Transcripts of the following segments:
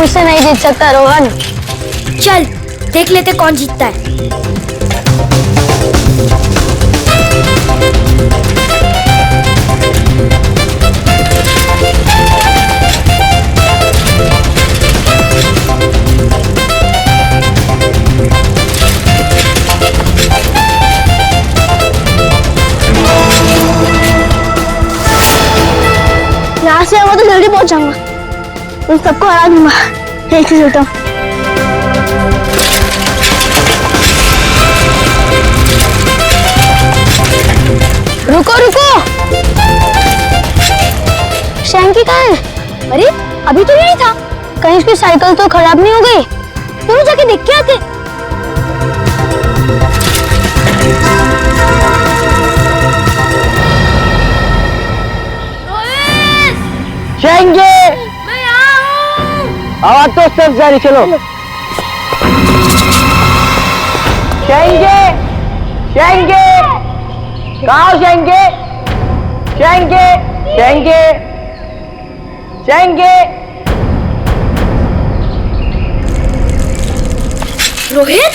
मुझसे नहीं जीत सकता रोहन। चल देख लेते कौन जीतता है। यहाँ से वो तो जल्दी पहुंच जाऊंगा, उन सबको हरा दूंगा। एक से चलता हूँ। रुको रुको, शैंकी कहाँ है? अरे अभी तो यही था। कहीं उसकी साइकिल तो खराब नहीं हो गई? तुम जाके देख के आते। शैंकी, मैं यहाँ हूँ। आवाज तो सब जारी, चलो। शैंकी, शैंकी, कहाँ हो शैंकी? शैंकी, शैंकी, शैंकी। रोहित,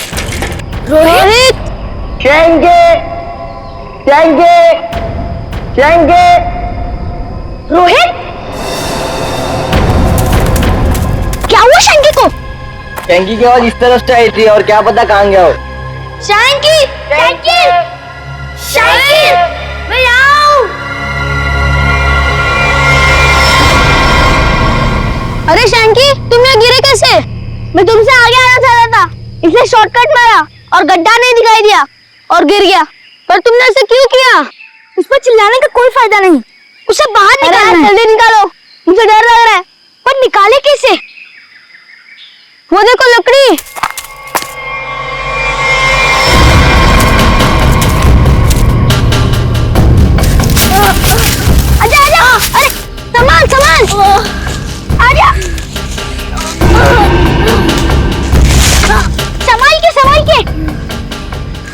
रोहित, शैंकी, शैंकी, शैंकी। रोहित, क्या हुआ शैंकी को? शैंकी की आवाज इस तरफ से आई थी और क्या पता कहाँ गया हो। शैंकी, शैंकी, शैंकी, मैं यहाँ हूँ। अरे शैंकी, तुम यहाँ गिरे कैसे? मैं तुमसे आगे आना चाह रहा था, इसलिए शॉर्टकट मारा और गड्ढा नहीं दिखाई दिया और गिर गया। पर तुमने ऐसे क्यों किया? उस पर चिल्लाने का कोई फायदा नहीं, उसे बाहर निकालना है। जल्दी निकालो, मुझे डर लग रहा है। पर निकाले कैसे? वो देखो लकड़ी। आजा आजा, अरे सामान सामान, आजा। संभाल के।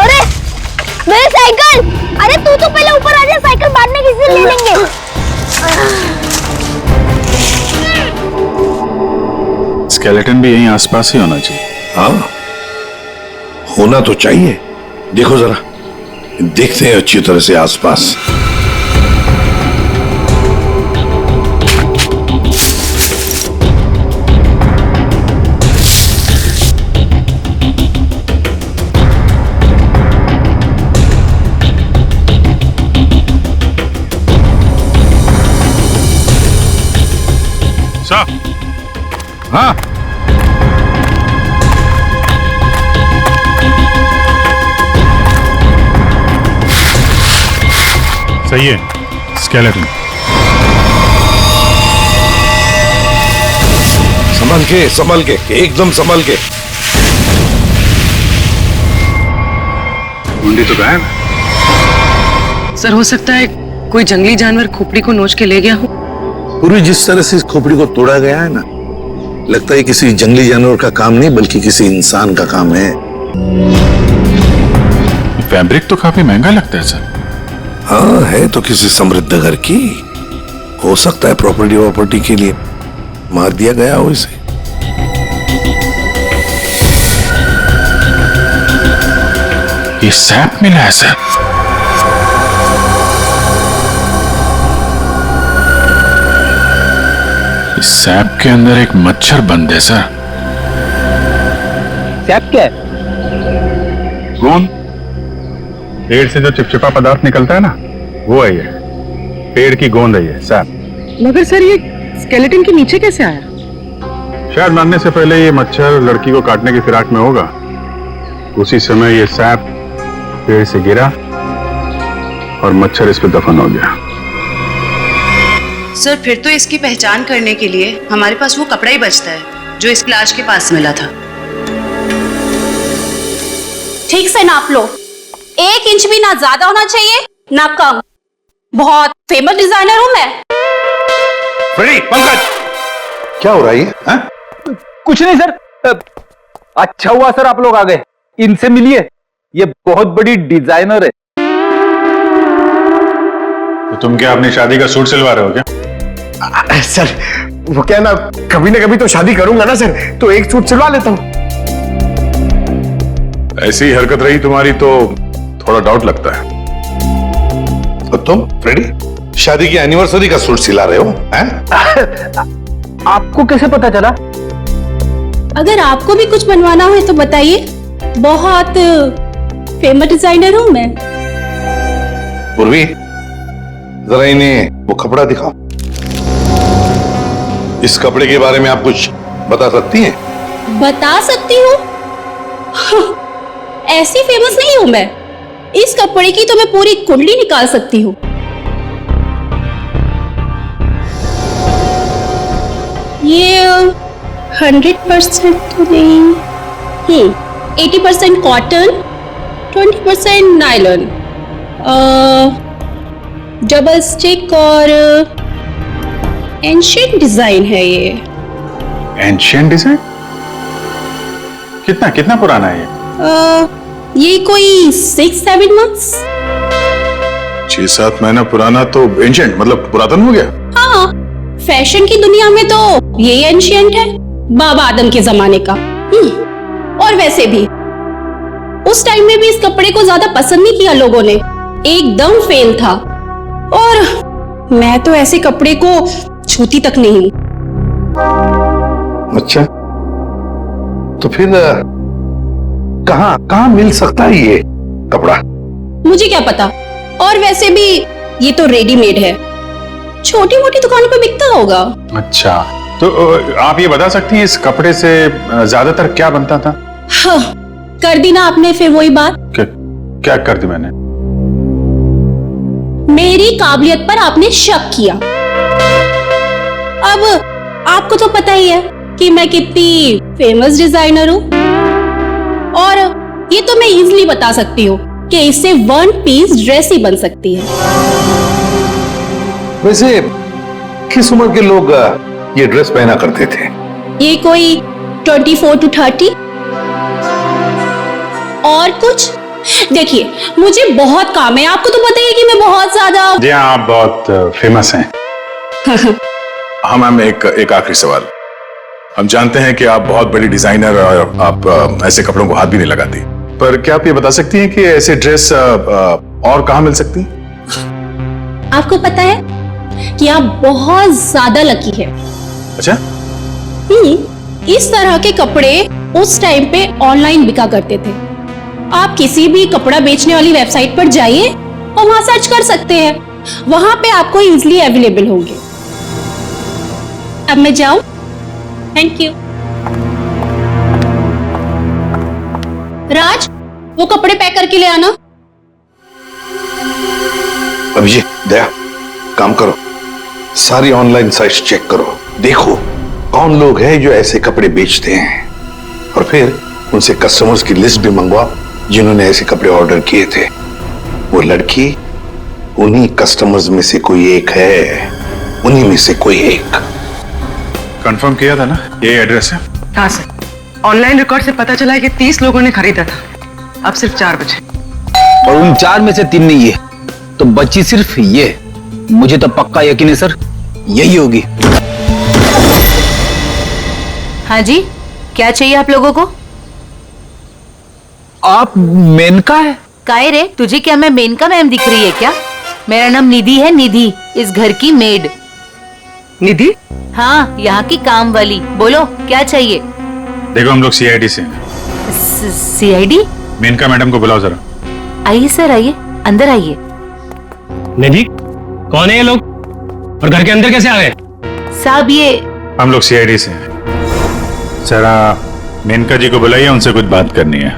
अरे मेरी साइकिल। अरे तू तो पहले ऊपर आजा, साइकिल बाद में किसी से ले लेंगे। स्केलेटन भी यहीं आसपास ही होना चाहिए। हाँ, होना तो चाहिए। देखो जरा, देखते हैं अच्छी तरह से आसपास। साहब, हाँ, सही है। स्केलेटन संभल के, एकदम संभल के। मुंडी तो गायब। सर, हो सकता है कोई जंगली जानवर खोपड़ी को नोच के ले गया हो। पूरी जिस तरह से इस खोपड़ी को तोड़ा गया है ना, लगता है किसी जंगली जानवर का काम नहीं बल्कि किसी इंसान का काम है। फैब्रिक तो काफी महंगा लगता है सर। हाँ, है तो किसी समृद्ध घर की। हो सकता है प्रॉपर्टी के लिए मार दिया गया हो इसे। ये सैप मिला है सर। इस सैप के अंदर एक मच्छर बंद है सर। सैप क्या है? गोंद। पेड़ से जो चिपचिपा पदार्थ निकलता है ना, वो है ये। पेड़ की गोंद है ये सैप। मगर सर, ये स्केलेटन के नीचे कैसे आया? शायद मरने से पहले ये मच्छर लड़की को काटने की फिराक में होगा। उसी समय ये सैप पेड़ से गिरा और मच्छर इस पे दफन हो गया। सर, फिर तो इसकी पहचान करने के लिए हमारे पास वो कपड़ा ही बचता है जो इस लाश के पास मिला था। ठीक से नाप लो, 1 इंच भी ना ज्यादा होना चाहिए ना कम। बहुत फेमस डिजाइनर हूं मैं। पंकज, क्या हो रहा है? हाँ? कुछ नहीं सर। अच्छा हुआ सर आप लोग आ गए, इनसे मिलिए, ये बहुत बड़ी डिजाइनर है। तो तुम क्या अपनी शादी का सूट सिलवा रहे हो क्या? सर वो क्या ना कभी तो शादी करूंगा ना सर, तो एक सूट सिलवा लेता हूँ। ऐसी हरकत रही तुम्हारी तो थोड़ा डाउट लगता है। और तुम फ्रेडी शादी की एनिवर्सरी का सूट सिला रहे हो हैं? आपको कैसे पता चला? अगर आपको भी कुछ बनवाना हो तो बताइए, बहुत फेमस डिजाइनर हूं मैं। पूर्वी जरा इन्हें वो कपड़ा दिखाओ। इस कपड़े के बारे में आप कुछ बता सकती हैं? बता सकती हूँ? ऐसी फेमस नहीं हूं मैं। इस कपड़े की तो मैं पूरी कुंडली निकाल सकती हूँ। ये 100% नहीं, 80% कॉटन, 20% नायलॉन, डबल स्टिक और एंशिएंट डिजाइन है ये। Ancient design? कितना पुराना है ये कोई 6-7 मंथ्स। 6-7 महीना पुराना तो एंशिएंट मतलब पुरातन हो गया। हाँ, फैशन की दुनिया में तो ये एंशिएंट है, बाबा आदम के जमाने का। और वैसे भी उस टाइम में भी इस कपड़े को ज्यादा पसंद नहीं किया लोगों ने, एकदम फेल था। और मैं तो ऐसे कपड़े को छूती तक नहीं हूं। अच्छा, तो फिर कहाँ मिल सकता है ये कपड़ा? मुझे क्या पता, और वैसे भी ये तो रेडीमेड है, छोटी मोटी दुकानों पे बिकता होगा। अच्छा, तो आप ये बता सकती हैं इस कपड़े से ज्यादातर क्या बनता था? हाँ, कर दी ना आपने फिर वही बात। क्या कर दी मैंने? मेरी काबिलियत पर आपने शक किया। अब आपको तो पता ही है कि मैं कितनी फेमस डिजाइनर हूं, और ये तो मैं इजीली बता सकती हूँ कि इससे 1 पीस ड्रेस ही बन सकती है। वैसे किस उम्र के लोग ये ड्रेस पहना करते थे? ये कोई 24 to 30। और कुछ देखिए, मुझे बहुत काम है, आपको तो पता ही है कि मैं बहुत ज्यादा। जी हाँ, आप बहुत फेमस हैं। हाँ मैम, एक आखिरी सवाल। हम जानते हैं कि आप बहुत बड़ी डिजाइनर और आप ऐसे कपड़ों को हाथ भी नहीं लगाती, पर क्या आप ये बता सकती हैं कि ऐसे ड्रेस और कहाँ मिल सकती हैं? आपको पता है कि आप बहुत ज्यादा लकी है। अच्छा, इस तरह के कपड़े उस टाइम पे ऑनलाइन बिका करते थे। आप किसी भी कपड़ा बेचने वाली वेबसाइट पर जाइए और वहां सर्च कर सकते हैं, वहां पे आपको इजीली अवेलेबल होंगे। अब मैं जाऊं? Thank you. राज, वो कपड़े पैक करके ले आना। अभिजीत, दया, काम करो, सारी ऑनलाइन साइट्स चेक करो, देखो कौन लोग हैं जो ऐसे कपड़े बेचते हैं, और फिर उनसे कस्टमर्स की लिस्ट भी मंगवाओ जिन्होंने ऐसे कपड़े ऑर्डर किए थे। वो लड़की उन्हीं कस्टमर्स में से कोई एक है, उन्हीं में से कोई एक। कंफर्म किया था ना, ये एड्रेस है? हाँ सर, ऑनलाइन रिकॉर्ड से पता चला है कि 30 लोगों ने खरीदा था। अब सिर्फ 4 बचे, और उन 4 में से 3 नहीं है, तो बची सिर्फ ये। मुझे तो पक्का यकीन है सर, यही होगी। हाँ जी, क्या चाहिए आप लोगों को? आप मेनका है? काहे रे, तुझे क्या मैं मेनका मैम दिख रही है क्या? मेरा नाम निधि है, निधि, इस घर की मेड। निधि? हाँ, यहाँ की काम वाली। बोलो क्या चाहिए? देखो, हम लोग सीआईडी से हैं। सीआईडी? मेनका मैडम को बुलाओ जरा। आइए सर, आइए, अंदर आइए। निधि, कौन है ये लोग और घर के अंदर कैसे आ गए? साहब, ये हम लोग सीआईडी से हैं। जरा मेनका जी को बुलाइए, उनसे कुछ बात करनी है।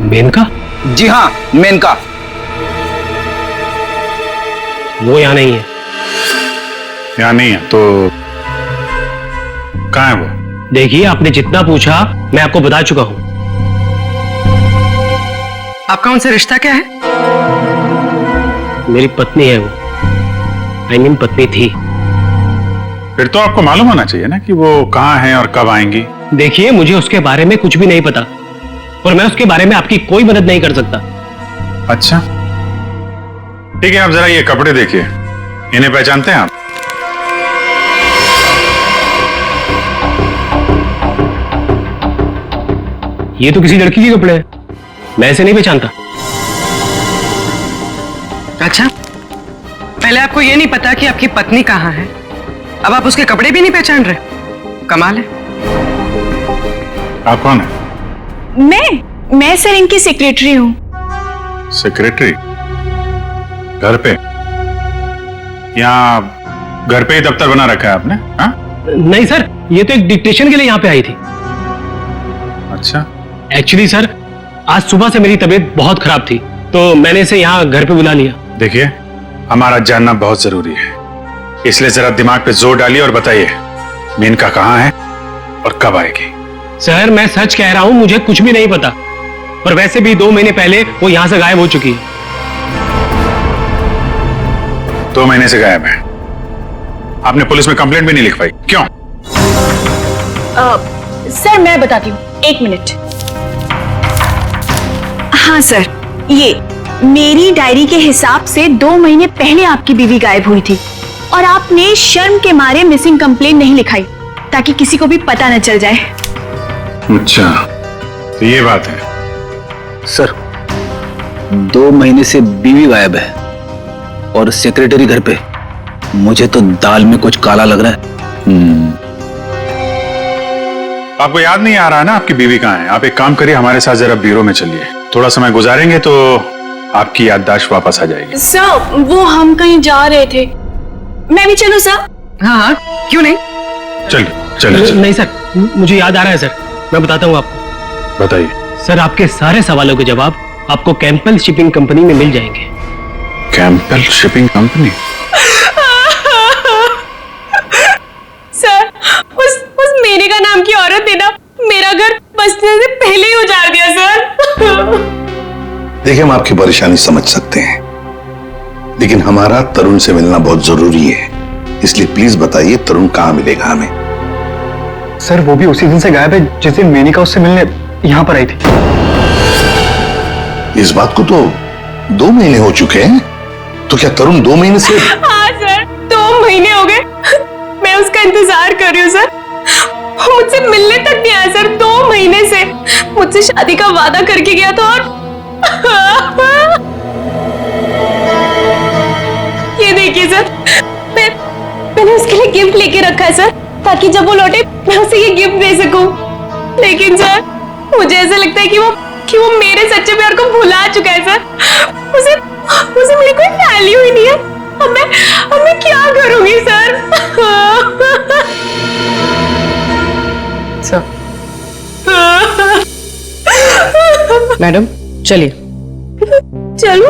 मेनका? जी हाँ, मेनका। वो यहाँ नहीं है। यहाँ नहीं है तो कहाँ है वो? देखिए, आपने जितना पूछा मैं आपको बता चुका हूँ। आपका उनसे रिश्ता क्या है? मेरी पत्नी है वो, आई मीन पत्नी थी। फिर तो आपको मालूम होना चाहिए ना कि वो कहाँ है और कब आएंगी। देखिए, मुझे उसके बारे में कुछ भी नहीं पता, और मैं उसके बारे में आपकी कोई मदद नहीं कर सकता। अच्छा ठीक है, आप जरा ये कपड़े देखिए, इन्हें पहचानते हैं आप? ये तो किसी लड़की के कपड़े हैं, मैं ऐसे नहीं पहचानता। अच्छा, पहले आपको ये नहीं पता कि आपकी पत्नी कहाँ है, अब आप उसके कपड़े भी नहीं पहचान रहे? कमाल है। आप कौन है? मैं सर इनकी सेक्रेटरी हूँ। सेक्रेटरी? घर पे? यहाँ घर पे ही दफ्तर बना रखा है आपने? हाँ? नहीं सर, ये तो एक डिक्टेशन के लिए यहाँ पे आई थी। अच्छा। एक्चुअली सर, आज सुबह से मेरी तबीयत बहुत खराब थी, तो मैंने इसे यहाँ घर पे बुला लिया। देखिए, हमारा जानना बहुत जरूरी है, इसलिए जरा दिमाग पे जोर डालिए और बताइए मेनका कहाँ है और कब आएगी? सर, मैं सच कह रहा हूँ, मुझे कुछ भी नहीं पता, पर वैसे भी 2 महीने पहले वो यहाँ से गायब हो चुकी है। 2 महीने से गायब है? आपने पुलिस में कंप्लेंट भी नहीं लिखवाई, क्यों? सर मैं बताती हूँ, 1 मिनट। हाँ सर, ये मेरी डायरी के हिसाब से 2 महीने पहले आपकी बीवी गायब हुई थी और आपने शर्म के मारे मिसिंग कंप्लेंट नहीं लिखाई ताकि किसी को भी पता न चल जाए। अच्छा, तो ये बात है। सर, 2 महीने से बीवी गायब है और सेक्रेटरी घर पे। मुझे तो दाल में कुछ काला लग रहा है। आपको याद नहीं आ रहा है ना आपकी बीवी कहाँ है? आप एक काम करिए, हमारे साथ जरा ब्यूरो में चलिए, थोड़ा समय गुजारेंगे तो आपकी याददाश्त वापस आ जाएगी। सर, वो हम कहीं जा रहे थे, मैं भी चलूं सर? हाँ, क्यों नहीं? चलिए। नहीं सर, मुझे याद आ रहा है सर, मैं बताता हूँ आपको। बताइए। सर, आपके सारे सवालों के जवाब आपको कैंपबेल शिपिंग कंपनी में मिल जाएंगे। Campbell shipping company? सर, उस मेरे का नाम की औरत ने ना मेरा घर बसने से पहले ही उजाड़ दिया सर। देखिए, हम आपकी परेशानी समझ सकते हैं, लेकिन हमारा तरुण से मिलना बहुत जरूरी है, इसलिए प्लीज बताइए तरुण कहाँ मिलेगा हमें? सर, वो भी उसी दिन से गायब है जिस दिन मेनिका उससे मिलने यहाँ पर आई थी। इस बात को तो 2 महीने हो चुके हैं, तो क्या तरुण 2 महीने से? हाँ सर, 2 महीने हो गए, मैं उसका इंतजार कर रही हूँ सर। वो मुझसे मिलने तक नहीं आया सर, 2 महीने से। मुझसे शादी का वादा करके गया था और ये देखिए सर, मैंने उसके लिए गिफ्ट लेके रखा है सर, ताकि जब वो लौटे मैं उसे ये गिफ्ट दे सकूं। लेकिन सर, मुझे ऐसा लगता है कि वो मेरे सच्चे प्यार को भुला चुका है सर। उसे मेरी कोई वैल्यू ही नहीं है। अब मैं क्या करूंगी सर? सर, मैडम चलिए। चलो।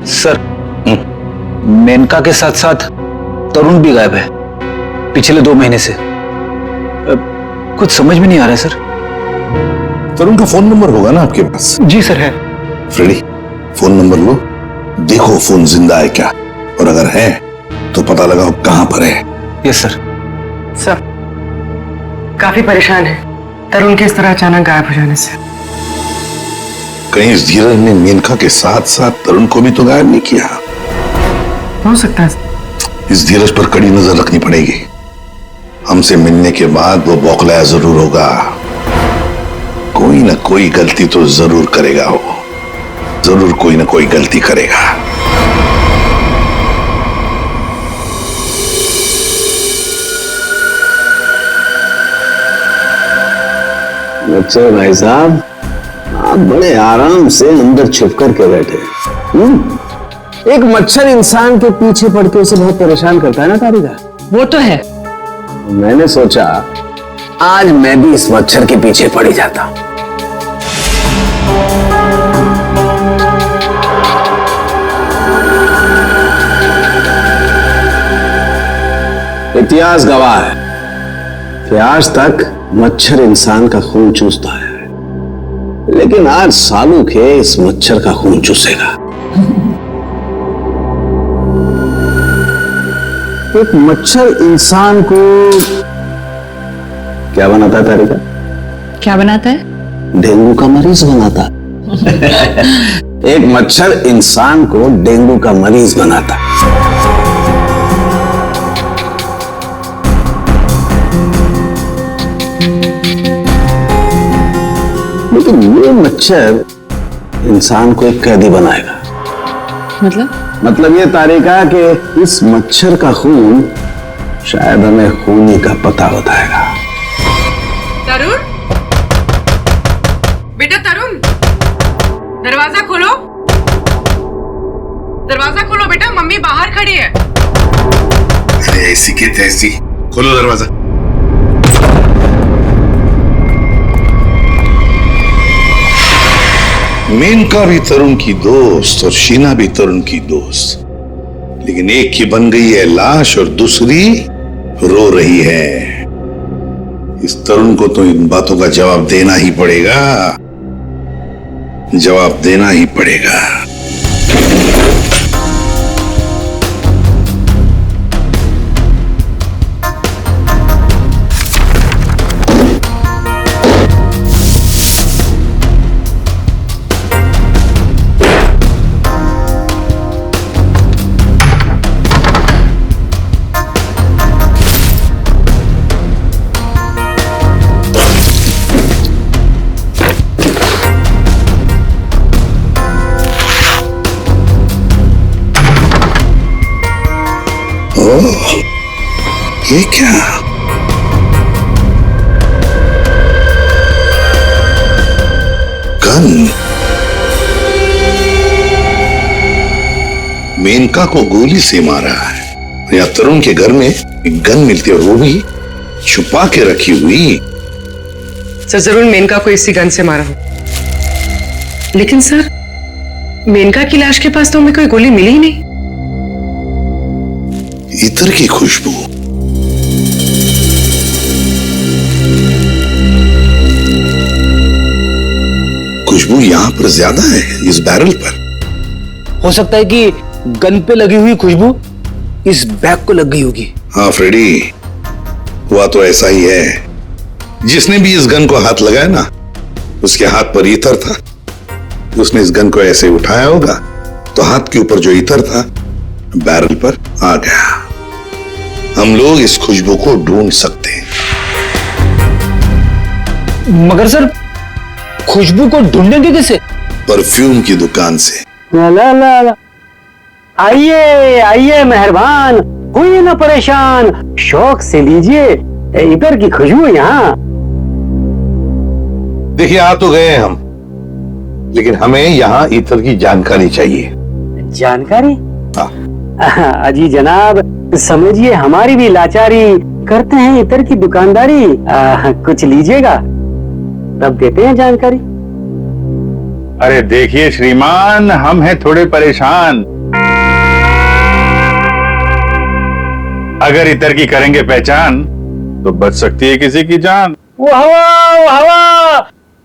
सर, मेनका के साथ साथ तरुण भी गायब है पिछले 2 महीने से। कुछ समझ में नहीं आ रहा है सर। तरुण का फोन नंबर होगा ना आपके पास? जी सर, है। फ्रेडी, फोन नंबर लो, देखो फोन जिंदा है क्या, और अगर है तो पता लगाओ कहां पर है। Yes sir. सर, काफी परेशान है तरुण के इस तरह अचानक गायब हो जाने से। कहीं इस धीरज ने मेनका के साथ साथ तरुण को भी तो गायब नहीं किया? हो सकता है। इस धीरज पर कड़ी नजर रखनी पड़ेगी। हमसे मिलने के बाद वो बौखलाया जरूर होगा, कोई ना कोई गलती तो जरूर करेगा, वो जरूर कोई ना कोई गलती करेगा। अच्छा भाई साहब, आप बड़े आराम से अंदर छुप करके बैठे। एक मच्छर इंसान के पीछे पड़ के उसे बहुत परेशान करता है ना तारिका? वो तो है। मैंने सोचा आज मैं भी इस मच्छर के पीछे पड़ ही जाता हूं। इतिहास गवाह है कि आज तक मच्छर इंसान का खून चूसता है, लेकिन आज सालू के इस मच्छर का खून चूसेगा। एक मच्छर इंसान को क्या बनाता है तारिका? क्या बनाता है? डेंगू का मरीज बनाता है। एक मच्छर इंसान को डेंगू का मरीज बनाता है। लेकिन ये मच्छर इंसान को एक कैदी बनाएगा। मतलब ये तारिका कि इस मच्छर का खून शायद हमें खूनी का पता बताएगा। तरुण, बेटा तरुण, दरवाजा खोलो, दरवाजा खोलो बेटा, मम्मी बाहर खड़ी है। अरे ऐसी के तैसी, खोलो दरवाजा। मेनका भी तरुण की दोस्त और शीना भी तरुण की दोस्त, लेकिन एक की बन गई है लाश और दूसरी रो रही है। इस तरुण को तो इन बातों का जवाब देना ही पड़ेगा, जवाब देना ही पड़ेगा। ये क्या? गन। मेनका को गोली से मारा है। या तरुण के घर में एक गन मिलती है और वो भी छुपा के रखी हुई। सर जरूर मेनका को इसी गन से मारा हो, लेकिन सर मेनका की लाश के पास तो हमें कोई गोली मिली ही नहीं। इत्र की खुशबू। खुशबू यहां पर ज्यादा है इस बैरल पर। हो सकता है कि गन पे लगी हुई खुशबू इस बैग को लग गई होगी। हाँ फ्रेडी, हुआ तो ऐसा ही है। जिसने भी इस गन को हाथ लगाया ना, उसके हाथ पर इत्र था। उसने इस गन को ऐसे उठाया होगा तो हाथ के ऊपर जो इत्र था बैरल पर आ गया। हम लोग इस खुशबू को ढूंढ सकते हैं। मगर सर खुशबू को ढूंढेंगे कैसे? परफ्यूम की दुकान से। ला ला ला। आइए आइए मेहरबान, हुई ना परेशान, शौक से लीजिए इधर की खुशबू यहाँ। देखिए आ तो गए हम, लेकिन हमें यहाँ इत्र की जानकारी चाहिए। जानकारी? हाँ। अजी जनाब, समझिए हमारी भी लाचारी, करते हैं इत्र की दुकानदारी। कुछ लीजिएगा तब देते हैं जानकारी। अरे देखिए श्रीमान, हम हैं थोड़े परेशान। अगर इतर की करेंगे पहचान तो बच सकती है किसी की जान। वाह वाह वाह,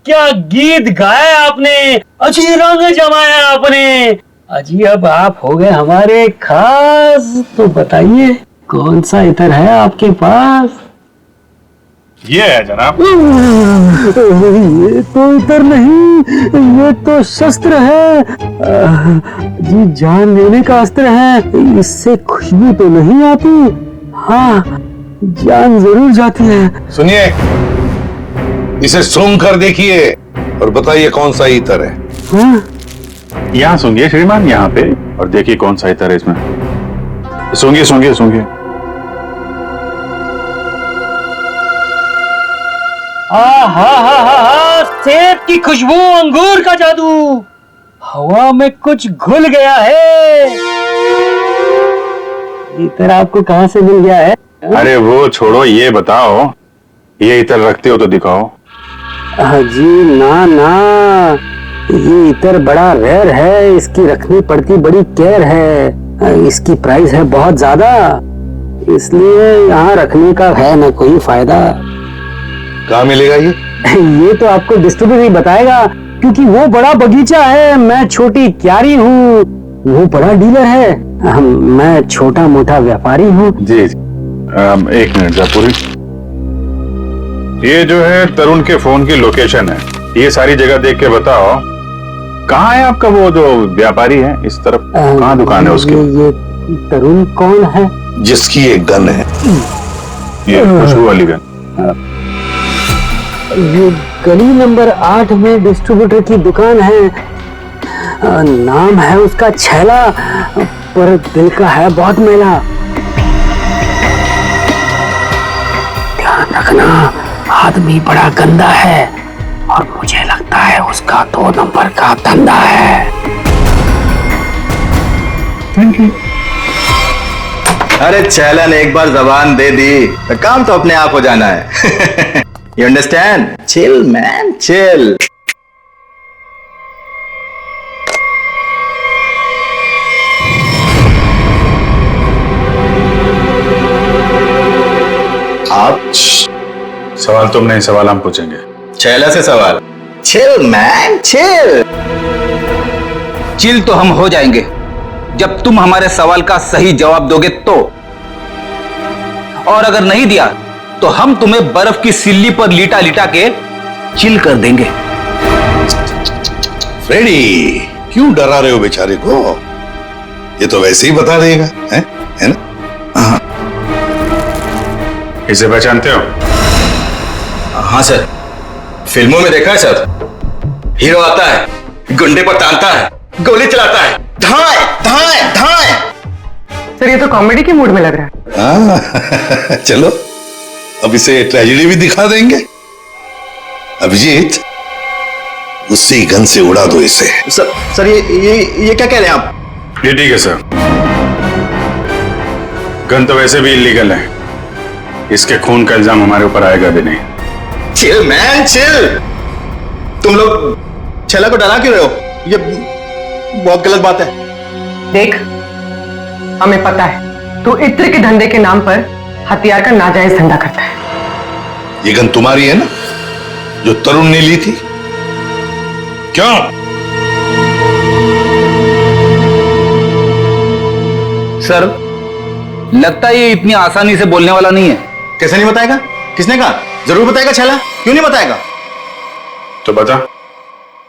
क्या गीत गाया आपने, अच्छी रंग जमाया आपने। अजी अब आप हो गए हमारे खास, तो बताइए कौन सा इत्र है आपके पास? ये है जनाब। ये तो इत्र नहीं, ये तो शस्त्र है। जी जान लेने का अस्त्र है। इससे खुशबू तो नहीं आती, हाँ जान जरूर जाती है। सुनिए, इसे सूंघ कर देखिए और बताइए कौन सा इत्र है। हाँ? यहाँ सूंघिए श्रीमान, यहाँ पे, और देखिए कौन सा इत्र है इसमें। सूंघिए सूंघिए सूंघिए। सेब की खुशबू, अंगूर का जादू, हवा में कुछ घुल गया है। इत्र आपको कहाँ से मिल गया है? अरे वो छोड़ो, ये बताओ ये इत्र रखते हो तो दिखाओ। जी ना ना, ये इत्र बड़ा रेयर है, इसकी रखनी पड़ती बड़ी केयर है। इसकी प्राइस है बहुत ज्यादा, इसलिए यहाँ रखने का है ना कोई फायदा। कहाँ मिलेगा ये? ये तो आपको डिस्ट्रीब्यूटर ही बताएगा, क्योंकि वो बड़ा बगीचा है, मैं छोटी क्यारी हूँ, वो बड़ा डीलर है, मैं छोटा मोटा व्यापारी हूँ। जी एक मिनट जापुरी, ये जो है तरुण के फोन की लोकेशन है, ये सारी जगह देख के बताओ कहाँ है आपका वो जो व्यापारी है इस तरफ, कहाँ दुकान है उसकी? ये तरुण कौन है? जिसकी एक गन है। ये खुशबू वाली गन। ये गली नंबर 8 में डिस्ट्रीब्यूटर की दुकान है। नाम है उसका छैला, पर दिल का है बहुत मैला। ध्यान रखना, आदमी बड़ा गंदा है और मुझे लगता है उसका 2 नंबर का धंधा है। Thank you. अरे छैला ने एक बार जबान दे दी तो काम तो अपने आप हो जाना है। You understand? Chill man, chill. आप सवाल तुम नहीं, सवाल हम पूछेंगे। छैला से सवाल। Chill man, chill. चिल तो हम हो जाएंगे जब तुम हमारे सवाल का सही जवाब दोगे तो, और अगर नहीं दिया तो हम तुम्हें बर्फ की सिल्ली पर लिटा लिटा के चिल कर देंगे। फ्रेडी, क्यों डरा रहे हो बेचारे को? ये तो वैसे ही बता देगा, है ना? हाँ। इसे पहचानते हो? हाँ सर, फिल्मों में देखा है सर। हीरो आता है, गुंडे पर तानता है, गोली चलाता है, धाए धाए धाए। सर ये तो कॉमेडी के मूड में लग रहा हाँ, चलो अब इसे ट्रेजेडी भी दिखा देंगे। अभिजीत, उसी गन से उड़ा दो इसे। सर ये क्या कह रहे हैं आप? ये ठीक है सर, गन तो वैसे भी इलीगल है, इसके खून का इल्जाम हमारे ऊपर आएगा भी नहीं। Chill man, chill. तुम लोग छैला को डरा क्यों रहे हो? ये बहुत गलत बात है। देख, हमें पता है तू इत्र के धंधे के नाम पर हथियार का नाजायज धंधा करता है। ये गन तुम्हारी है ना, जो तरुण ने ली थी? क्यों? सर, लगता है ये इतनी आसानी से बोलने वाला नहीं है। कैसे नहीं बताएगा? किसने कहा? जरूर बताएगा छैला, क्यों नहीं बताएगा? तो बता,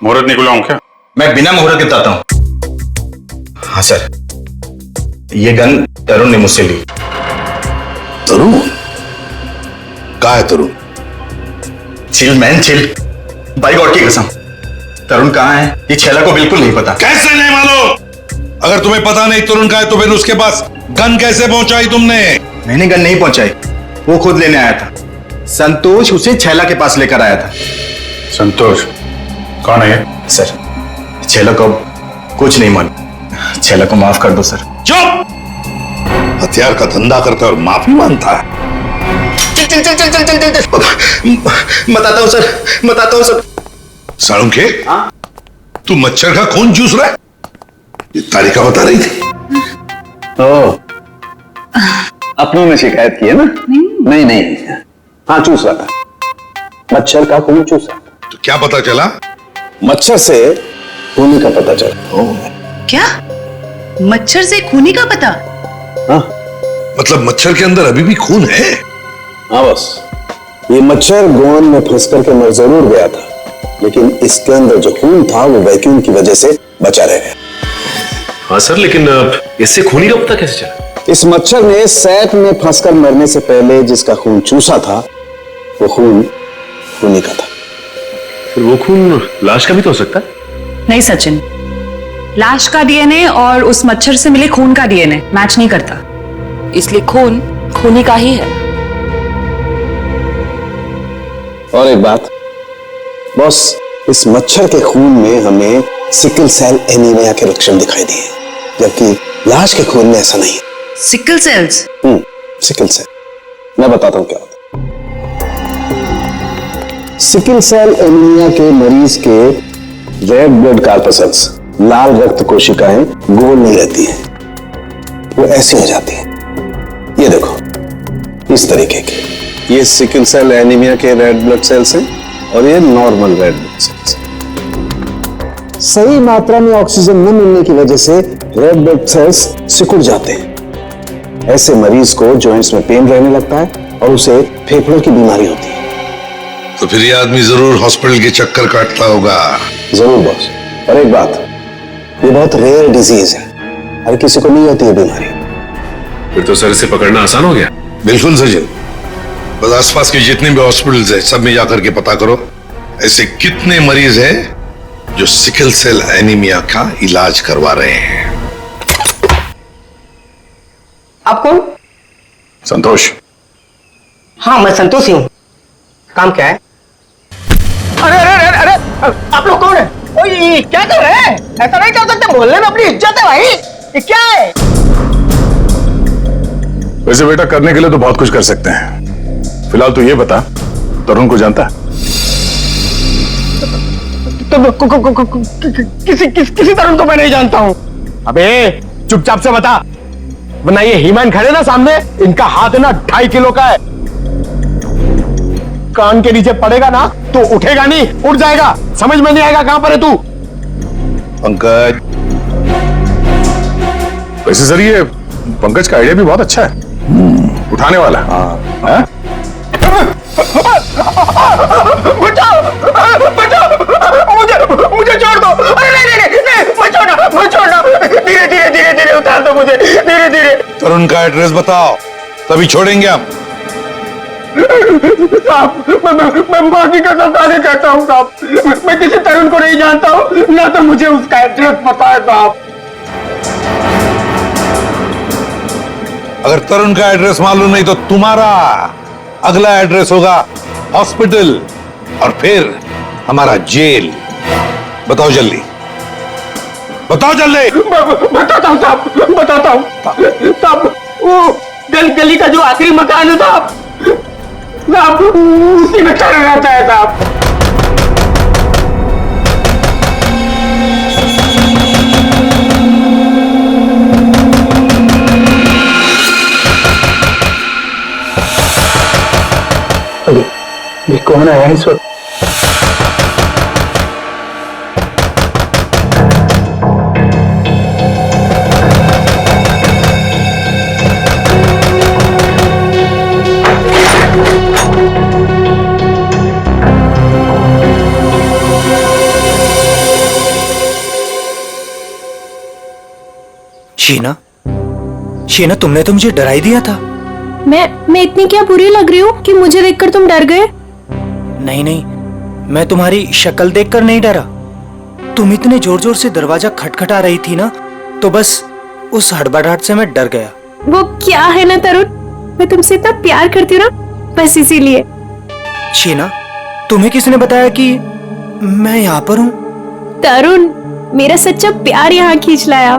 मुहूर्त निकलवाऊं क्या? मैं बिना मुहूर्त के बताता हूं। हाँ सर, ये गन तरुण ने मुझसे ली। तरुण? कहाँ है Tarun? Chill man, chill. By god की कसम, तरुण कहाँ है ये छैला को बिल्कुल नहीं पता। कैसे नहीं मालूम? अगर तुम्हें पता नहीं तरुण कहाँ है तो फिर उसके पास गन कैसे पहुंचाई तुमने? मैंने गन नहीं पहुंचाई, वो खुद लेने आया था। संतोष उसे छैला के पास लेकर आया था। संतोष कौन है? सर, छैला को कुछ नहीं मालूम। छैला को माफ कर दो सर। चुप! हथियार का धंधा करता और माफी मांगता है। चल चल चल चल चल चल चल चल। बताता हूं सर, बताता हूं सर। साळुंखे, तू मच्छर का खून चूस रहा है? ये तारिका बता रही थी। अपनों में शिकायत की है ना? नहीं, हाँ चूस रहा था, मच्छर का खून चूसा। तो क्या पता चला? मच्छर से खूनी का पता चला। क्या? मच्छर से खूनी का पता? हाँ, मतलब मच्छर के अंदर अभी भी खून है? हाँ बस, ये मच्छर गोंद में फंस करके मर जरूर गया था, लेकिन इसके अंदर जो खून था वो वैक्यूम की वजह से बचा रह गया। हाँ सर, लेकिन इससे खूनी का पता कैसे चला? इस मच्छर ने सैप में फंसकर मरने से पहले जिसका खून चूसा था वो खून खूनी का था। फिर वो खून लाश का भी तो हो सकता है? नहीं सचिन, लाश का डीएनए और उस मच्छर से मिले खून का डीएनए मैच नहीं करता, इसलिए खून खूनी का ही है। और एक बात बॉस, इस मच्छर के खून में हमें सिकल सेल एनीमिया के लक्षण दिखाई दिए, जबकि लाश के खून में ऐसा नहीं। Sickle sales? सिकल सेल, मैं बताता हूं क्या होता है। सिकल सेल एनीमिया के मरीज के रेड ब्लड कार्पसल्स, लाल रक्त कोशिकाएं गोल नहीं रहती हैं, वो ऐसी हो जाती हैं। ये देखो, इस तरीके के। ये सिकल सेल एनीमिया के रेड ब्लड सेल्स हैं और ये नॉर्मल रेड ब्लड सेल्स हैं। सही मात्रा में ऑक्सीजन न मिलने की वजह से रेड ब्लड सेल्स सिकुड़ जाते हैं। ऐसे मरीज को जॉइंट्स में पेन रहने लगता है और उसे फेफड़ों की बीमारी होती है। तो फिर ये आदमी जरूर हॉस्पिटल के चक्कर काटता होगा। जरूर बॉस। और एक बात, ये बहुत रेयर डिजीज है, हर किसी को नहीं होती है बीमारी। फिर तो सर इसे पकड़ना आसान हो गया। बिल्कुल सचिन, बस आसपास के जितने भी हॉस्पिटल्स हैं सब में जाकर के पता करो ऐसे कितने मरीज हैं जो सिकल सेल एनीमिया का इलाज करवा रहे हैं। आप कौन? संतोष। हाँ मैं संतोष ही हूँ। काम क्या है? अरे अरे अरे अरे आप लोग कौन है? ओए ये क्या कर रहे हैं? ऐसा नहीं कर सकते, मोहल्ले में अपनी इज्जत है भाई। ये क्या है? वैसे बेटा करने के लिए तो बहुत कुछ कर सकते हैं। फिलहाल तो ये बता, तरुण को जानता है? किसी तरुण को मैं नहीं जानता हूँ। अबे चुपचाप से बता, वरना ये हीमैन खड़े ना सामने, इनका हाथ है ना 2.5 किलो का है। कान के नीचे पड़ेगा ना तो उठेगा नहीं, उठ जाएगा। समझ में नहीं आएगा कहां पर है तू। पंकज। वैसे सर ये पंकज का आइडिया भी बहुत अच्छा है, उठाने वाला। हाँ। बचाओ बचाओ, मुझे छोड़ दो। अरे नहीं मत छोड़ना। धीरे धीरे धीरे धीरे उतार दो मुझे, धीरे धीरे। तरुण का एड्रेस बताओ तभी छोड़ेंगे हम। साहब मैं माफी का सौदा कहता हूँ साहब, मैं किसी तरुण को नहीं जानता हूँ, ना तो मुझे उसका एड्रेस पता है साहब। अगर तरुण का एड्रेस मालूम नहीं तो तुम्हारा अगला एड्रेस होगा हॉस्पिटल और फिर हमारा जेल। बताओ जल्दी, बताओ जल्दी। बताता हूँ साहब, बताता हूँ साहब। वो गली का जो आखिरी मकान है साहब, उसी में खड़ा रहता है साहब। ये कौन है इस वक्त? शीना तुमने तो मुझे डरा ही दिया था। मैं इतनी क्या बुरी लग रही हूँ कि मुझे देखकर तुम डर गए? नहीं, मैं तुम्हारी शक्ल देखकर नहीं डरा। तुम इतने जोर जोर से दरवाजा खटखटा रही थी ना, तो बस उस हड़बड़ाहट से मैं डर गया। वो क्या है ना तरुण, मैं तुमसे इतना प्यार करती हूँ ना, बस इसीलिए। शीना तुम्हें किसने बताया कि मैं यहाँ पर हूँ? तरुण मेरा सच्चा प्यार यहाँ खींच लाया।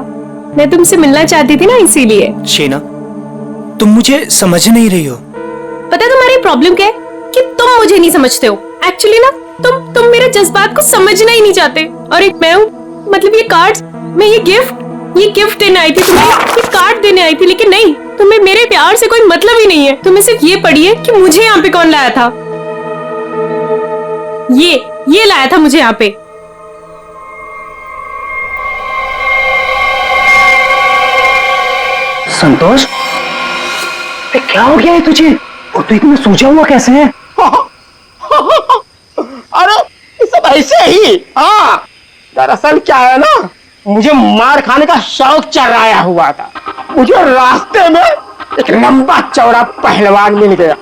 मैं तुमसे मिलना चाहती थी ना, इसीलिए। शीना तुम मुझे समझ नहीं रही हो। पता है तुम्हारी प्रॉब्लम क्या है? कि तुम मुझे नहीं समझते हो। एक्चुअली ना तुम मेरे जज्बात को समझना ही नहीं चाहते। और एक मैं हूँ, मतलब ये कार्ड्स, मैं ये गिफ्ट देने आई थी तुम्हें, ये कार्ड देने आई थी, लेकिन नहीं, तुम्हें मेरे प्यार से कोई मतलब ही नहीं है। तुम्हें सिर्फ ये पड़ी है कि मुझे यहाँ पे कौन लाया था। ये लाया था मुझे यहाँ पे। संतोष क्या हो गया है तुझे? और तू इतना सूझा हुआ कैसे है? अरे ये सब ऐसे ही। हाँ दरअसल क्या है ना, मुझे मार खाने का शौक चढ़ाया हुआ था। मुझे रास्ते में एक लंबा चौड़ा पहलवान मिल गया।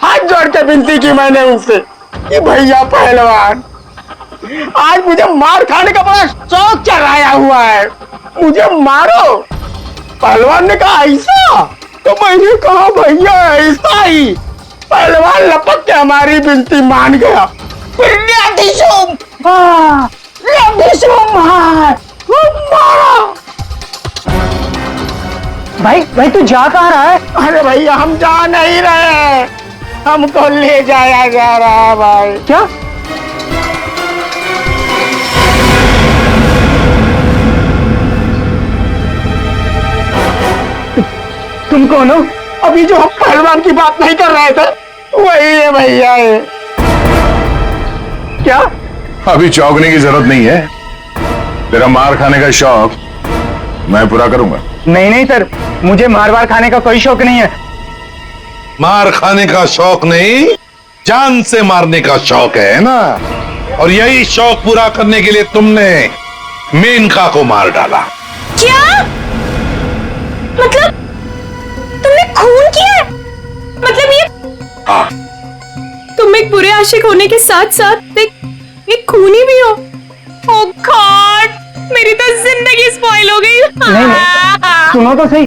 हाथ जोड़ के विनती की मैंने उनसे कि भैया पहलवान, आज मुझे मार खाने का बड़ा शौक चढ़ाया हुआ है, मुझे मारो। पहलवान ने कहा ऐसा? तो मैंने कहा भैया ऐसा ही। पहलवान लपक के हमारी विनती मान गया। भाई तू जा कहाँ रहा है? अरे भैया हम जा नहीं रहे, हमको ले जाया जा रहा है भाई। क्या? तुम कौन हो? अभी जो हम पहलवान की बात नहीं कर रहे थे वही है भैया। ये क्या? अभी चौंकने की जरूरत नहीं है, तेरा मार खाने का शौक मैं पूरा करूंगा। नहीं सर, मुझे मार खाने का कोई शौक नहीं है। मार खाने का शौक नहीं, जान से मारने का शौक है ना? और यही शौक पूरा करने के लिए तुमने मेनका को मार डाला। क्या? मतलब तुमने खून किया है? मतलब हाँ, तुम एक बुरे आशिक होने के साथ साथ एक खूनी भी हो। ओह गॉड, मेरी तो जिंदगी स्पॉइल हो गई। नहीं, सुनो तो सही।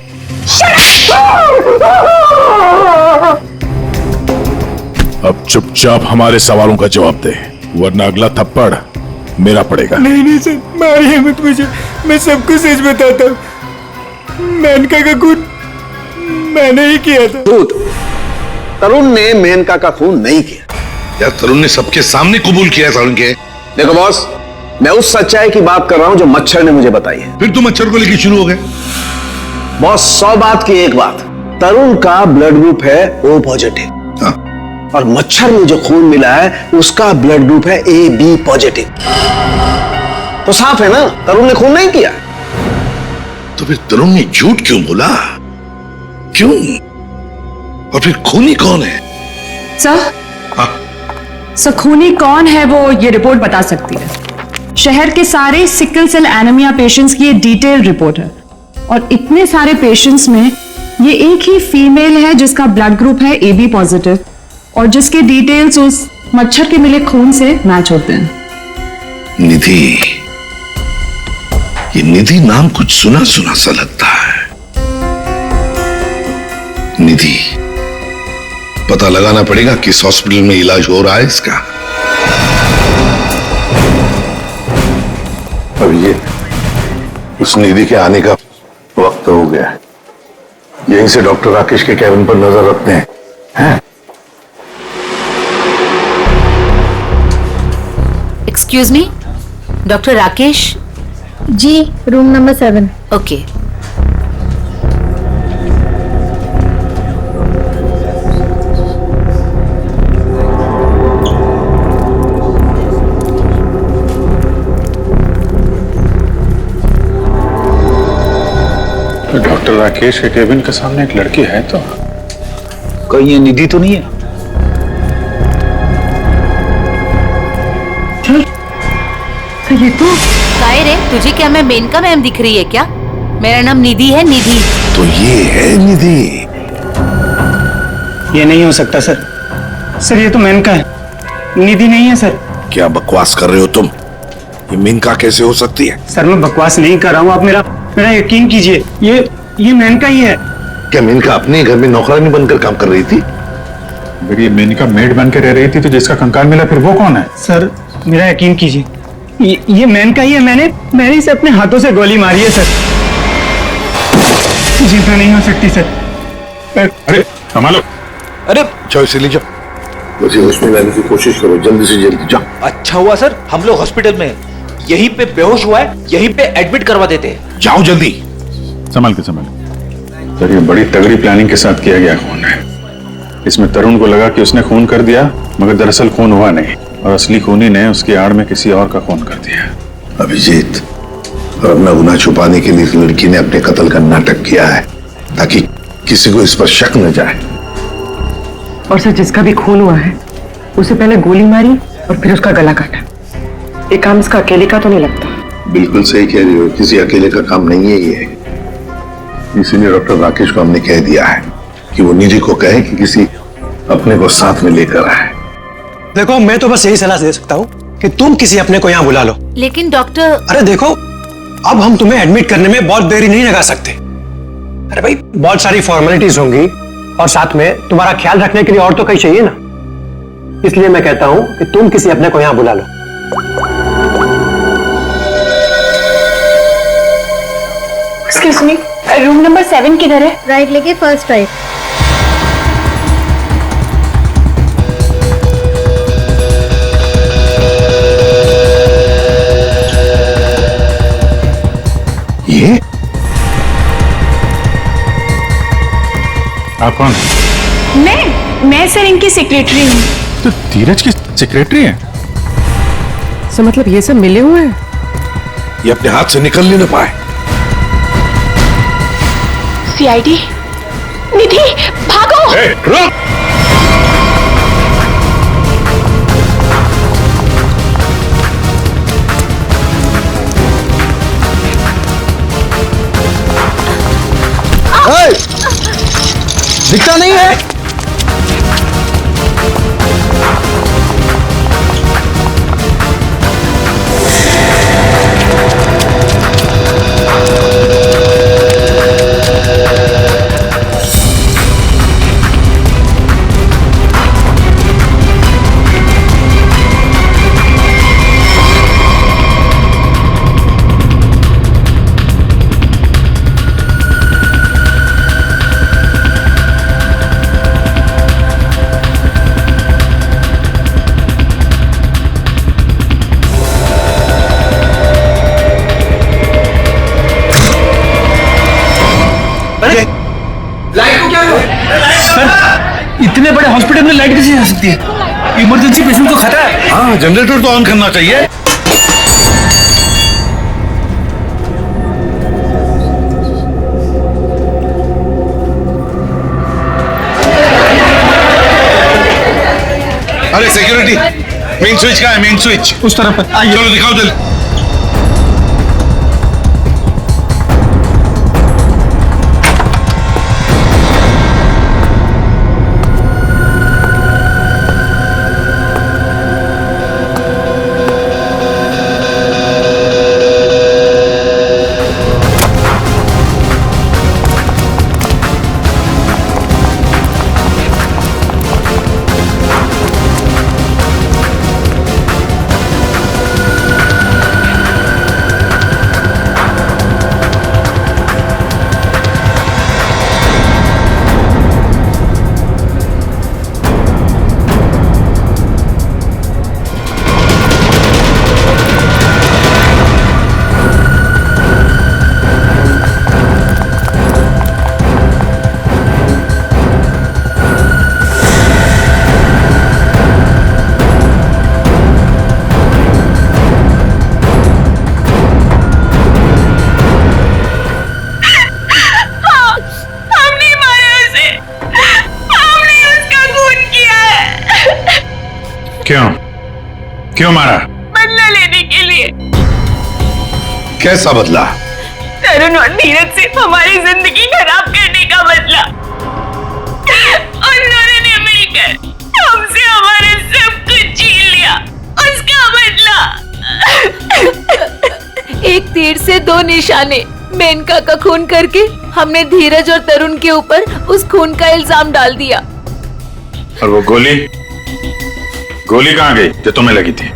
अब चुपचाप हमारे सवालों का जवाब दे, वरना अगला थप्पड़ मेरा पड़ेगा। नहीं सर, मारिए मत मुझे, मैं सबको सच बताता हूँ। मेनका का खून मैंने ही किया था। तरुण ने मेनका का खून नहीं किया। यार तरुण ने सबके सामने कबूल किया तरुण के। देखो बॉस, मैं उस सच्चाई की बात कर रहा हूं जो मच्छर ने मुझे बताई है। फिर तुम मच्छर को लेकर शुरू हो गए। बॉस 100 बात की एक बात, तरुण का ब्लड ग्रुप है O पॉजिटिव। और मच्छर में जो खून मिला है उसका ब्लड ग्रुप है AB पॉजिटिव। तो साफ है ना, तरुण ने खून नहीं किया। तो फिर तरुण ने झूठ क्यों बोला? क्यों? और फिर खूनी कौन है? सर खूनी कौन है वो ये रिपोर्ट बता सकती है। शहर के सारे सिकल सेल एनीमिया पेशेंट्स की ये डिटेल रिपोर्ट है, और इतने सारे पेशेंट्स में ये एक ही फीमेल है जिसका ब्लड ग्रुप है AB पॉजिटिव, और जिसके डिटेल्स उस मच्छर के मिले खून से मैच होते हैं। निधि, ये निधि नाम कुछ सुना सुना सा लगता है। निधि, पता लगाना पड़ेगा किस हॉस्पिटल में इलाज हो रहा है इसका। अब ये उस निधि के आने का वक्त हो गया है। यहीं से डॉक्टर राकेश के कैबिन पर नजर रखते हैं, हैं? Excuse me, doctor Rakesh ji, room number 7। Okay. Doctor Rakesh के केबिन के सामने एक लड़की है, तो कहीं ये निधि तो नहीं है? ये तो काय रे, तुझे क्या मैं मेनका मैम दिख रही है क्या? मेरा नाम निधि है, निधि। तो ये है निधि। ये नहीं हो सकता सर। सर ये तो मेनका है, निधि नहीं है सर। क्या बकवास कर रहे हो तुम? ये मेनका कैसे हो सकती है? सर मैं बकवास नहीं कर रहा हूँ, आप मेरा यकीन कीजिए। ये मेनका ही है। क्या मेनका अपने घर में नौकरानी बनकर काम कर रही थी? अगर ये मेनका मेड बन के रह रही थी तो जिसका कंकाल मिला फिर वो कौन है? सर मेरा यकीन कीजिए, ये मेनका ही है। मैंने इसे अपने हाथों से गोली मारी है सर। जीतना नहीं हो सकती सर। अरे संभालो। अरे जाओ इसे ले जाओ, मुझे उसमें लाने की कोशिश करो, जल्दी से जल्दी जाओ। अच्छा हुआ सर हम लोग हॉस्पिटल में हैं। यहीं पे बेहोश हुआ है, यहीं पे एडमिट करवा देते हैं। जाओ जल्दी। संभाल के संभाल। सर ये बड़ी तगड़ी प्लानिंग के साथ किया गया खून है। इसमें तरुण को लगा कि उसने खून कर दिया, मगर दरअसल खून हुआ नहीं, और असली खूनी ने उसकी आड़ में किसी और का खून कर दिया। अभिजीत, और अपना गुनाह छुपाने के लिए इस लड़की ने अपने कत्ल का नाटक किया है, ताकि किसी को इस पर शक न जाए। और सर जिसका भी खून हुआ है उसे पहले गोली मारी और फिर उसका गला काटा। ये काम इसका अकेले का तो नहीं लगता। बिल्कुल सही कह रही हो, किसी अकेले का काम नहीं है ये। इसीलिए डॉक्टर राकेश को हमने कह दिया है कि वो निधि को कहे कि किसी अपने को साथ में लेकर आए। देखो मैं तो बस यही सलाह दे सकता हूँ कि तुम किसी अपने को यहाँ बुला लो। लेकिन डॉक्टर, अरे देखो, अब हम तुम्हें एडमिट करने में बहुत देरी नहीं लगा सकते। अरे भाई बहुत सारी फॉर्मेलिटीज होंगी, और साथ में तुम्हारा ख्याल रखने के लिए और तो कहीं चाहिए ना। इसलिए मैं कहता हूँ कि तुम किसी अपने को यहाँ बुला लो। एक्सक्यूज मी, रूम नंबर 7 किधर है? राइट लेके फर्स्ट राइट। ये आप कौन? मैं सर इनकी सेक्रेटरी हूँ। तो धीरज की सेक्रेटरी है? सर मतलब ये सब मिले हुए हैं? ये अपने हाथ से निकल नहीं पाए। CID, निधि भागो। रुक। दिखता नहीं है? हॉस्पिटल में लाइट कैसे जा सकती है? इमरजेंसी पेशेंट को खतरा है। हाँ, जनरेटर तो ऑन करना चाहिए। अरे सिक्योरिटी, मेन स्विच कहाँ है? मेन स्विच उस तरफ है। आइए। चलो दिखाओ जल्दी। क्यों मारा? बदला लेने के लिए। कैसा बदला? तरुण और धीरज से हमारी जिंदगी खराब करने का बदला। उन्होंने मिलकर हमसे हमारा सब कुछ छीन लिया, उसका बदला। एक तीर से दो निशाने। मेनका का खून करके हमने धीरज और तरुण के ऊपर उस खून का इल्जाम डाल दिया। और वो गोली कहाँ गई जो तुम्हें लगी थी?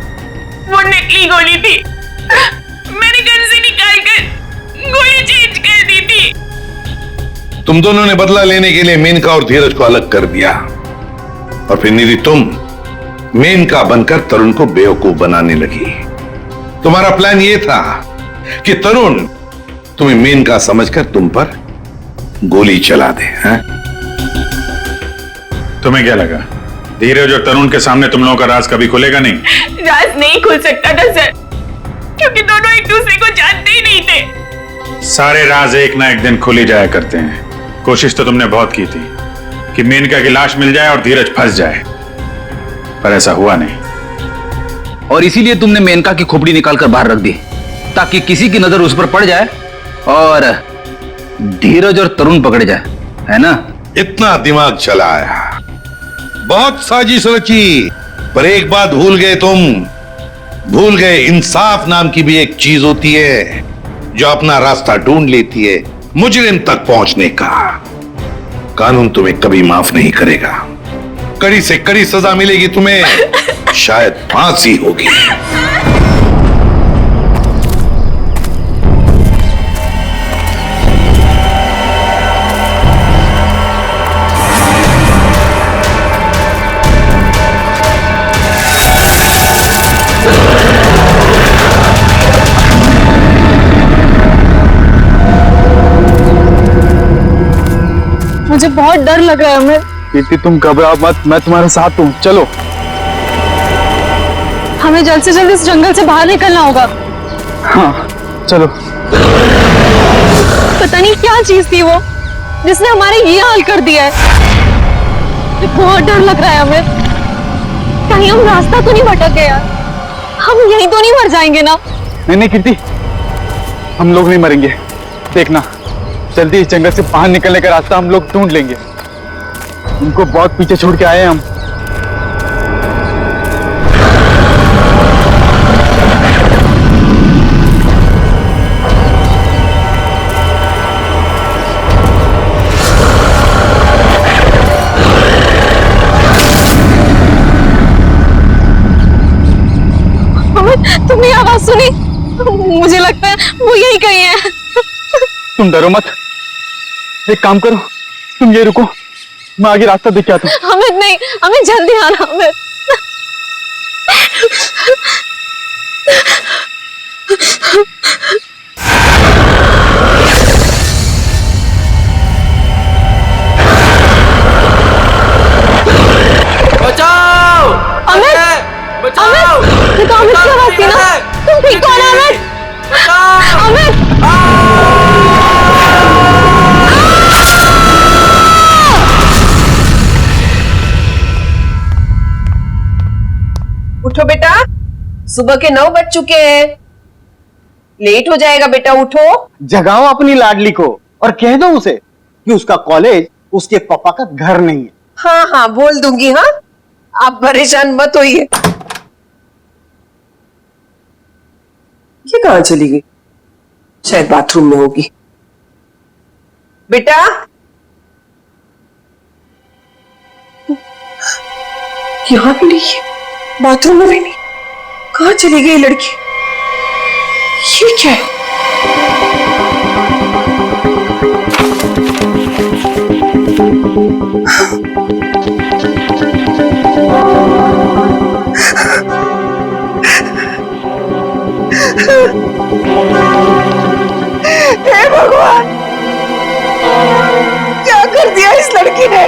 वो नकली गोली थी। मैंने गन से निकालकर गोली चेंज कर दी थी। तुम दोनों ने बदला लेने के लिए मेनका और धीरज को अलग कर दिया, और फिर निधि तुम मेनका बनकर तरुण को बेवकूफ बनाने लगी। तुम्हारा प्लान यह था कि तरुण तुम्हें मेनका समझकर तुम पर गोली चला दे। हैं? तुम्हें क्या लगा धीरज और तरुण के सामने तुम लोगों का राज कभी खुलेगा नहीं? राज नहीं खुल सकता था सर, क्योंकि दोनों एक दूसरे को जानते ही नहीं थे। सारे राज एक ना एक दिन खुल ही जाया करते हैं। कोशिश तो तुमने बहुत की थी कि मेनका की लाश मिल जाए और धीरज फंस जाए, पर ऐसा हुआ नहीं। और इसीलिए तुमने मेनका की खोपड़ी निकालकर बाहर रख दी, ताकि किसी की नजर उस पर पड़ जाए और धीरज और तरुण पकड़े जाए, है ना? इतना दिमाग चलाया, बहुत साजिश रची, पर एक बात भूल गए तुम। भूल गए इंसाफ नाम की भी एक चीज होती है जो अपना रास्ता ढूंढ लेती है मुजरिम तक पहुंचने का। कानून तुम्हें कभी माफ नहीं करेगा। कड़ी से कड़ी सजा मिलेगी तुम्हें, शायद फांसी होगी। मुझे बहुत डर लग रहा है अमित। प्रीति तुम घबराओ मत, मैं तुम्हारे साथ हूँ। चलो हमें जल्द से जल्द इस जंगल से बाहर निकलना होगा। हाँ चलो। पता नहीं क्या चीज थी वो जिसने हमारे ये हाल कर दिया है। मुझे बहुत डर लग रहा है अमित। कहीं हम रास्ता तो नहीं भटक गए यार? हम यहीं तो नहीं मर जाएंगे ना? नहीं कीर्ति, हम लोग नहीं मरेंगे। देखना, जल्दी इस जंगल से बाहर निकलने का रास्ता हम लोग ढूंढ लेंगे। उनको बहुत पीछे छोड़ के आए हैं हम। तुमने आवाज सुनी? मुझे लगता है वो यही कहीं है। तुम डरो मत, एक काम करो, तुम ये रुको, मैं आगे रास्ता देख के आता हूँ। अमित नहीं, हमें जल्दी आना अमित। सुबह के 9 बज चुके हैं, लेट हो जाएगा बेटा, उठो। जगाओ अपनी लाडली को और कह दो उसे कि उसका कॉलेज उसके पापा का घर नहीं है। हाँ हाँ बोल दूंगी। हाँ, आप परेशान मत होइए। ये कहाँ चली गई? शायद बाथरूम में होगी। बेटा, यहाँ भी नहीं है, बाथरूम में भी नहीं। कहाँ चली गई लड़की? ये क्या है? हे भगवान, क्या कर दिया इस लड़की ने?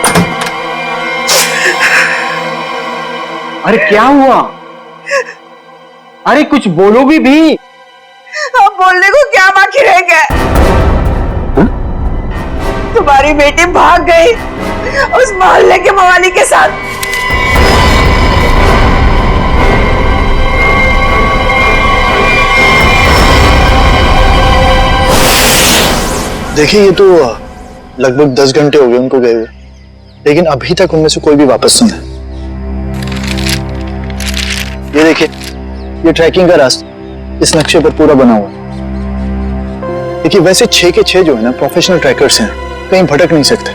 अरे क्या हुआ? अरे कुछ बोलो भी। अब बोलने को क्या बाकी रह गया? तुम्हारी बेटी भाग गई उस मोहल्ले के मवाली के साथ। देखिए, ये तो लगभग 10 घंटे हो गए उनको गए हुए, लेकिन अभी तक उनमें से कोई भी वापस नहीं है। ये देखिए, ये ट्रैकिंग का रास्ता इस नक्शे पर पूरा बना हुआ है। देखिए, वैसे 6 के 6 जो है ना प्रोफेशनल ट्रैकर्स हैं, कहीं भटक नहीं सकते।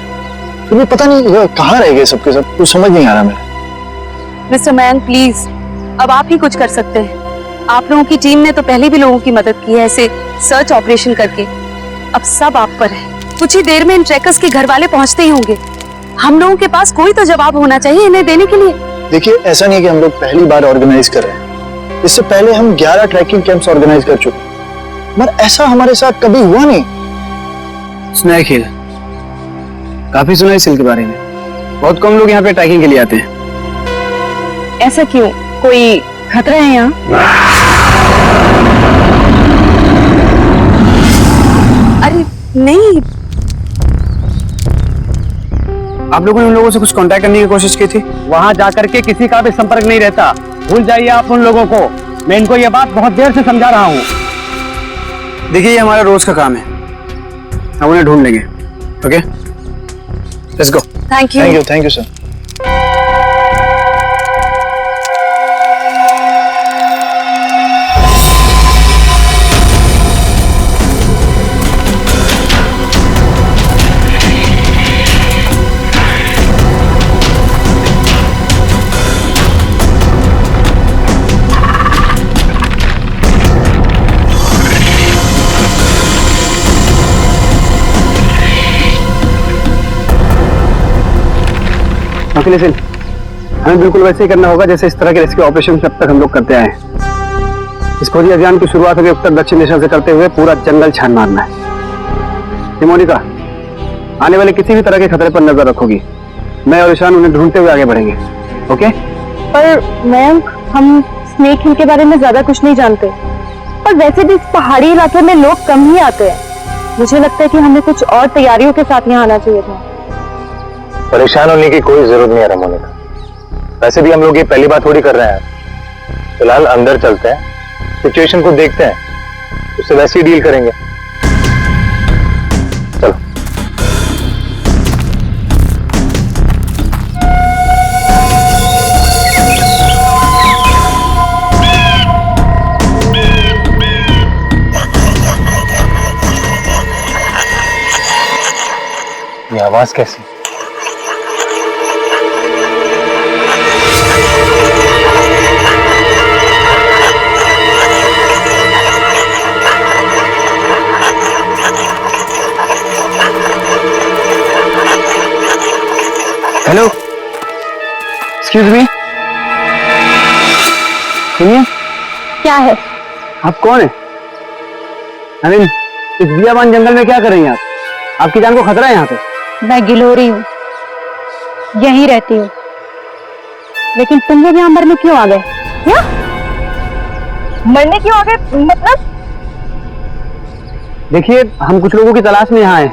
फिर भी पता नहीं कहाँ रह गए सबके सब, कुछ समझ नहीं आ रहा मेरा। मिस्टर मयंक प्लीज, अब आप ही कुछ कर सकते हैं। आप लोगों की टीम ने तो पहले भी लोगों की मदद की है ऐसे सर्च ऑपरेशन करके। अब सब आप पर है। कुछ ही देर में इन ट्रैकर्स के घर वाले पहुंचते ही होंगे। हम लोगों के पास कोई तो जवाब होना चाहिए इन्हें देने के लिए। देखिए, ऐसा नहीं है कि हम लोग पहली बार ऑर्गेनाइज कर रहे हैं। इससे पहले हम 11 ट्रैकिंग कैंप्स ऑर्गेनाइज कर चुके हैं, मगर ऐसा हमारे साथ कभी हुआ नहीं। सुना है खेल, काफी सुना है इस हिल के बारे में। बहुत कम लोग यहाँ पे ट्रैकिंग के लिए आते हैं। ऐसा क्यों? कोई खतरा है यहाँ? अरे नहीं, आप लोगों ने उन लोगों से कुछ कांटेक्ट करने की कोशिश की थी? वहां जाकर के किसी का भी संपर्क नहीं रहता। भूल जाइए आप उन लोगों को। मैं इनको ये बात बहुत देर से समझा रहा हूँ। देखिए, ये हमारा रोज का काम है, हम उन्हें ढूंढ लेंगे। Okay, let's go. Thank you. Thank you sir. Nitin, हमें बिल्कुल वैसे ही करना होगा जैसे इस तरह के रेस्क्यू ऑपरेशन अब तक हम लोग करते आए हैं। इस खोजी अभियान की शुरुआत हमें उत्तर दक्षिण दिशा से करते हुए पूरा जंगल छान मारना है। मोनिका, आने वाले किसी भी तरह के खतरे पर नजर रखोगी। मैं और ईशान उन्हें ढूंढते हुए आगे बढ़ेंगे। ओके? पर मयंक, हम स्नेक हिल के बारे में ज्यादा कुछ नहीं जानते, और वैसे भी इस पहाड़ी इलाके में लोग कम ही आते हैं। मुझे लगता है कि हमें कुछ और तैयारियों के साथ यहाँ आना चाहिए था। परेशान होने की कोई जरूरत नहीं है मोनिका। वैसे भी हम लोग ये पहली बार थोड़ी कर रहे हैं। फिलहाल अंदर चलते हैं, सिचुएशन को देखते हैं, उससे वैसे ही डील करेंगे। चलो। ये आवाज कैसी? हेलो, एक्सक्यूज मी, सुनिए। क्या है? आप कौन है? आई मीन, इस बियाबान जंगल में क्या कर रही हैं आप? आपकी जान को खतरा है यहाँ पे। मैं गिलोरी हूँ, यहीं रहती हूँ, लेकिन तुम लोग यहाँ मरने क्यों आ गए? क्या मरने क्यों आ गए? मतलब? देखिए, हम कुछ लोगों की तलाश में यहाँ आए।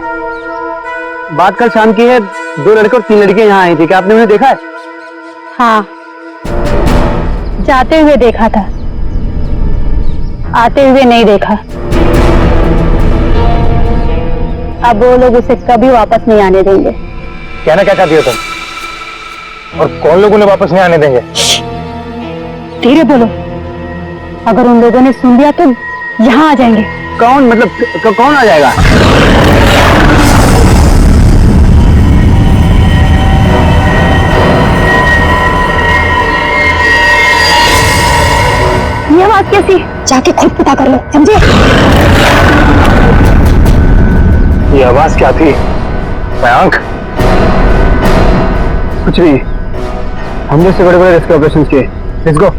बात कल शाम की है, 2 लड़के और 3 लड़कियां यहाँ आई थी। क्या आपने उन्हें देखा है? हाँ, जाते हुए देखा था। आते हुए नहीं देखा। अब वो लोग उसे कभी वापस नहीं आने देंगे। कहना क्या चाहती हो तुम? और कौन लोग उन्हें वापस नहीं आने देंगे? धीरे बोलो, अगर उन लोगों ने सुन लिया तो यहाँ आ जाएंगे। कौन? मतलब कौन आ जाएगा? ये आवाज कैसी? जाके खुद पता कर लो, समझे? ये आवाज क्या थी? मयंक, कुछ नहीं, हमने से बड़े बड़े रेस्क्यू ऑपरेशन किए। Let's go.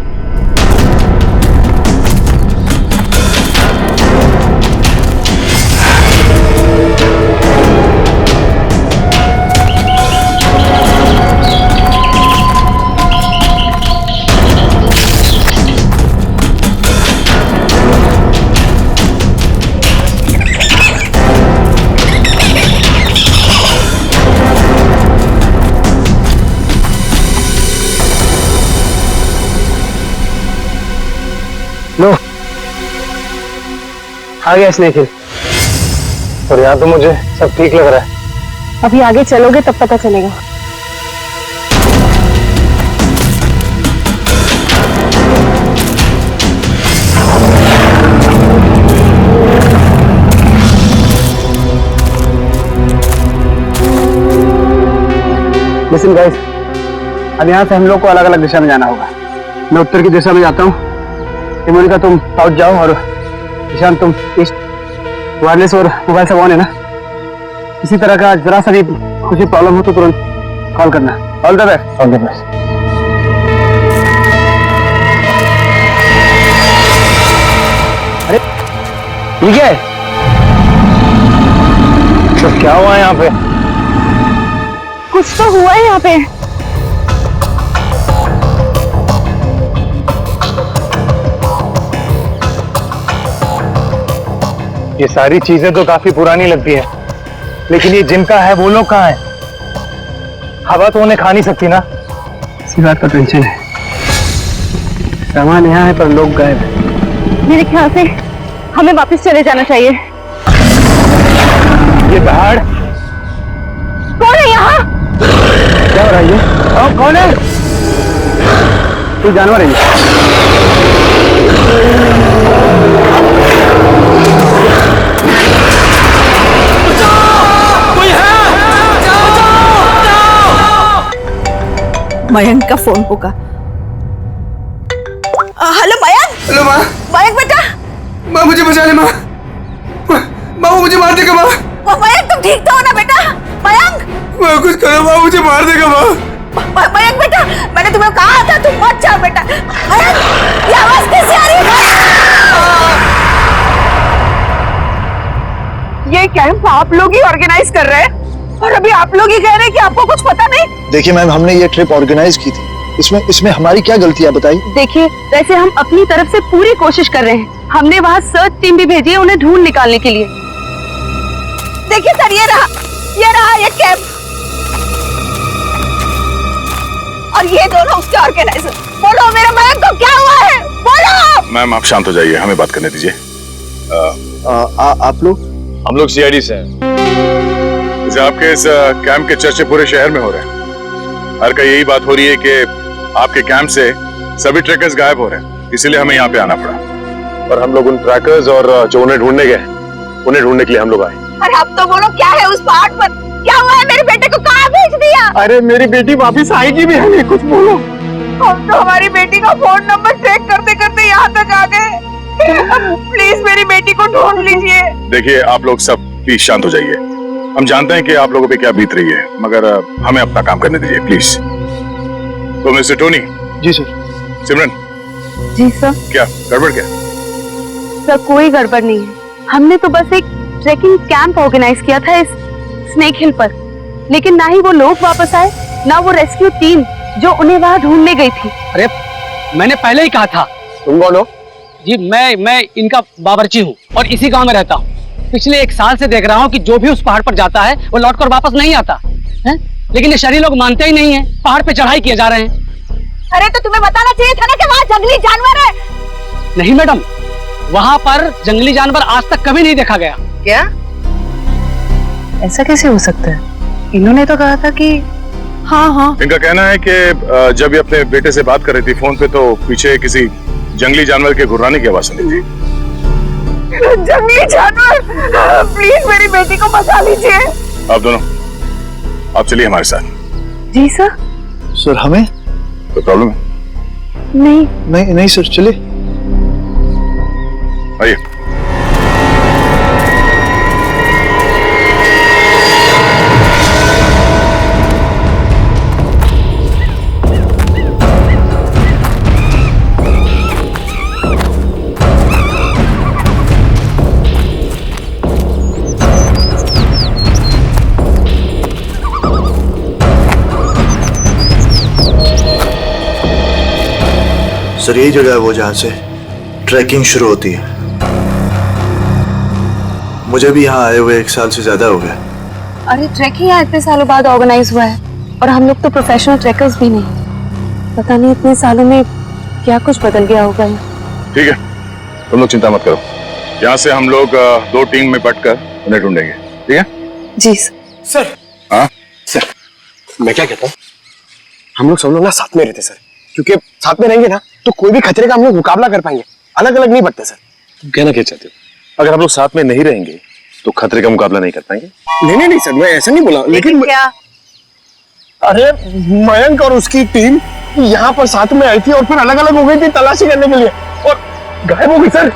लो, आ गया स्नेक हिल। और यहाँ तो मुझे सब ठीक लग रहा है। अभी आगे चलोगे तब पता चलेगा। लिसन गाइस, अब यहाँ से हम लोग को अलग अलग दिशा में जाना होगा। मैं उत्तर की दिशा में जाता हूँ, मोनिका तुम साउथ जाओ, और ईशान तुम ईस्ट। वायरलेस और मोबाइल सब ऑन है ना? किसी तरह का जरा सा भी कुछ प्रॉब्लम हो तो तुरंत कॉल करना। All the best. All the best. अरे ठीक है, तो क्या हुआ यहाँ पे? कुछ तो हुआ है यहाँ पे। ये सारी चीजें तो काफी पुरानी लगती है, लेकिन ये जिनका है वो लोग कहाँ हैं? हवा तो उन्हें खा नहीं सकती ना। इसी बात का टेंशन है। सामान यहाँ है पर लोग गायब हैं। मेरे ख्याल से हमें वापस चले जाना चाहिए। ये पहाड़ कौन है यहाँ? क्या हो रहा है ये? कौन है? कोई जानवर है ये? मयंक का फोन होगा। हेलो मयंक। हेलो माँ। मयंक बेटा। माँ मुझे बचा ले माँ। माँ वो मुझे मार देगा माँ। मयंक तुम ठीक तो हो ना बेटा? मयंक। माँ कुछ करो माँ, मुझे मार देगा माँ। मयंक बेटा, मैंने तुम्हें कहा था तुम मत जाओ बेटा। मयंक, ये आवाज कैसे आ रही है? ये कैंप आप लोग ही ऑर्गेनाइज कर रहे हैं और अभी आप लोग ही कह रहे हैं कि आपको कुछ पता नहीं। देखिए मैम, हमने ये ट्रिप ऑर्गेनाइज की थी, इसमें हमारी क्या गलती है बताइए? देखिए, वैसे हम अपनी तरफ से पूरी कोशिश कर रहे हैं। हमने वहाँ सर्च टीम भी भेजी है उन्हें ढूंढ निकालने के लिए। देखिए सर, ये रहा ये कैंप और ये दोनों उसके ऑर्गेनाइजर। बोलो मेरे मयंक को क्या हुआ है, बोलो। मैम आप शांत हो जाइए, हमें बात करने दीजिए। आप लोग? हम लोग सीआईडी से हैं। आपके इस कैंप के चर्चे पूरे शहर में हो रहे हैं। हर का यही बात हो रही है कि आपके कैंप से सभी ट्रैकर्स गायब हो रहे हैं, इसीलिए हमें यहाँ पे आना पड़ा। और हम लोग उन ट्रैकर्स और जो उन्हें ढूंढने गए, उन्हें ढूंढने के लिए हम लोग आए। अरे अब तो बोलो, क्या है उस पहाड़ पर? क्या हुआ है? मेरे बेटे को कहाँ भेज दिया? अरे मेरी बेटी वापिस आएगी भी है, कुछ बोलो। हम तो हमारी बेटी का फोन नंबर ट्रैक करते करते यहाँ तक आ गए। प्लीज मेरी बेटी को ढूंढ लीजिए। देखिए आप लोग सब प्लीज शांत हो जाइए। हम जानते हैं कि आप लोगों पे क्या बीत रही है, मगर हमें अपना काम करने दीजिए प्लीज। तो मिस्टर टोनी। जी सर। सिमरन। जी सर। क्या गड़बड़? क्या सर, कोई गड़बड़ नहीं है। हमने तो बस एक ट्रैकिंग कैंप ऑर्गेनाइज किया था इस स्नेक हिल पर, लेकिन ना ही वो लोग वापस आए, ना वो रेस्क्यू टीम जो उन्हें वहाँ ढूंढने गई थी। अरे मैंने पहले ही कहा था। तुम कौन हो? जी मैं इनका बावर्ची हूँ और इसी गांव में रहता हूँ। पिछले 1 साल से देख रहा हूँ कि जो भी उस पहाड़ पर जाता है वो लौटकर वापस नहीं आता है, लेकिन ये शहरी लोग मानते ही नहीं है, पहाड़ पे चढ़ाई किए जा रहे हैं। अरे तो तुम्हें बताना चाहिए था ना कि वहाँ जंगली जानवर है। नहीं मैडम, वहाँ पर जंगली जानवर आज तक कभी नहीं देखा गया। क्या? ऐसा कैसे हो सकता है? इन्होंने तो कहा था कि हाँ। इनका कहना है कि जब ये अपने बेटे से बात कर रही थी फोन पे तो पीछे किसी जंगली जानवर के गुर्राने की आवाज सुनी थी। जंगली जानवर, प्लीज मेरी बेटी को बचा लीजिए। आप दोनों, आप चलिए हमारे साथ। जी सर। सर हमें कोई प्रॉब्लम है? नहीं सर, चलिए। आइए। सर यही जगह है वो जहाँ से ट्रैकिंग शुरू होती है। मुझे भी यहाँ आए हुए 1 साल से ज्यादा हो गया। अरे ट्रैकिंग यहाँ इतने सालों बाद ऑर्गेनाइज हुआ है और हम लोग तो प्रोफेशनल ट्रैकर्स भी नहीं। पता नहीं इतने सालों में क्या कुछ बदल गया होगा। ठीक है, तुम लोग चिंता मत करो। यहाँ से हम लोग 2 टीम में बंटकर उन्हें ढूंढेंगे। ठीक है? जी सर। हाँ सर, मैं क्या कहता हूँ, हम लोग सब लोग ना साथ में रहते सर, क्योंकि साथ में रहेंगे ना तो कोई भी खतरे का हम लोग मुकाबला कर पाएंगे। अलग अलग नहीं बढ़ते सर। तुम कहना क्या चाहते हो? अगर हम लोग साथ में नहीं रहेंगे तो खतरे का मुकाबला नहीं कर पाएंगे? नहीं सर, मैं ऐसा नहीं बोला, लेकिन क्या? अरे मयंक और उसकी टीम यहाँ पर साथ में आई थी और फिर अलग अलग हो गई थी तलाशी करने के लिए और गायब हो गई सर।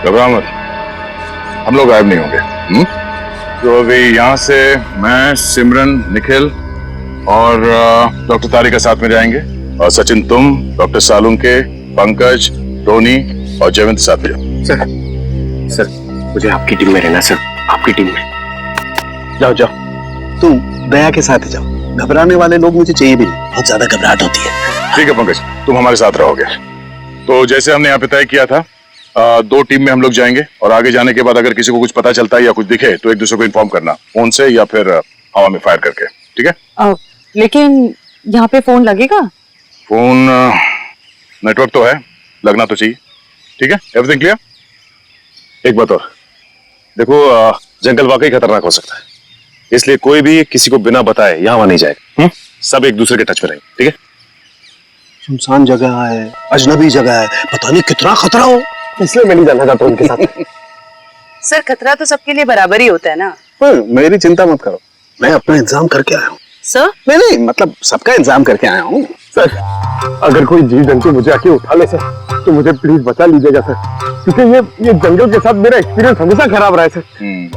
घबराओ मत, हम लोग गायब नहीं होंगे। तो अभी यहाँ से मैं, सिमरन, निखिल और डॉक्टर तारिका साथ में जाएंगे और सचिन तुम, डॉक्टर सालुंके, पंकज, टोनी और जयवंत साथ में जाओ। सर मुझे आपकी टीम में रहना सर, आपकी टीम में। जाओ तुम दया के साथ ही जाओ। घबराने वाले लोग मुझे चाहिए भी नहीं, बहुत ज्यादा घबराहट होती है। ठीक है पंकज, तुम हमारे साथ रहोगे। तो जैसे हमने यहाँ पे तय किया था, 2 टीम में हम लोग जाएंगे और आगे जाने के बाद अगर किसी को कुछ पता चलता है या कुछ दिखे तो एक दूसरे को इन्फॉर्म करना, फोन से या फिर हवा में फायर करके। ठीक है? लेकिन यहाँ पे फोन लगेगा? फोन नेटवर्क तो है, लगना तो चाहिए। ठीक है, एवरीथिंग क्लियर? एक बात और देखो, जंगल वाकई खतरनाक हो सकता है, इसलिए कोई भी किसी को बिना बताए यहाँ नहीं जाएगा। सब एक दूसरे के टच में रहेंगे। ठीक है? सुनसान जगह है, अजनबी जगह है, पता नहीं कितना खतरा हो, इसलिए मैं नहीं जाना चाहता उनके साथ। सर खतरा तो सबके लिए बराबर ही होता है ना। मेरी चिंता मत करो, मैं अपना इंतजाम करके आया हूँ। सर? नहीं मतलब सबका इंतजाम करके आया हूँ। सर अगर कोई जीव जंतु मुझे आके उठा ले सर तो मुझे प्लीज बचा लीजिएगा सर, क्योंकि ये जंगल के साथ मेरा एक्सपीरियंस हमेशा खराब रहा है सर।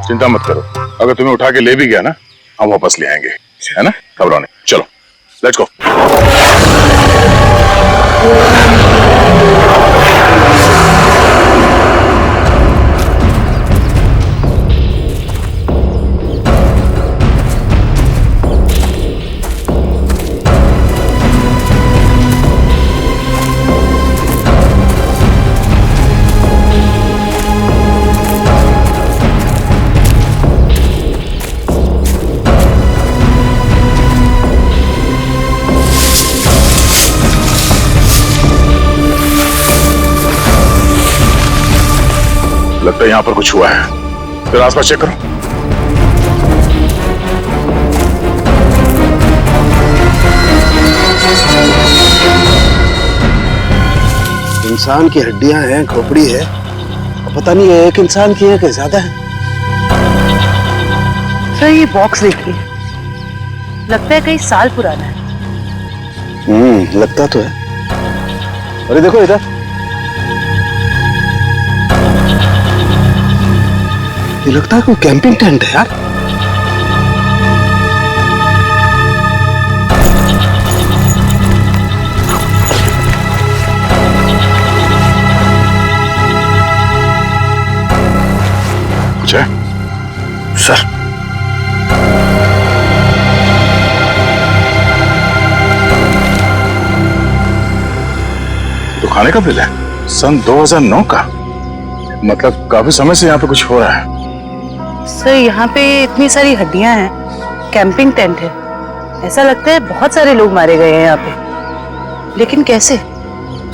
चिंता मत करो, अगर तुम्हें उठा के ले भी गया ना, हम वापस ले आएंगे, है ना? घबराओ नहीं, चलो लेट्स गो। लगता है यहाँ पर कुछ हुआ है, फिर आसपास चेक करो। इंसान की हड्डियां हैं, खोपड़ी है, पता नहीं है एक इंसान की है कि ज्यादा है। सर ये बॉक्स देखिए, लगता है कई साल पुराना है। लगता तो है। अरे देखो इधर, ये लगता है कोई कैंपिंग टेंट है यार। कुछ है? सर तो खाने का बिल है, सन 2009 का, मतलब काफी समय से यहाँ पे कुछ हो रहा है। सर यहाँ पे इतनी सारी हड्डियां हैं, कैंपिंग टेंट है, ऐसा लगता है बहुत सारे लोग मारे गए हैं यहाँ पे, लेकिन कैसे?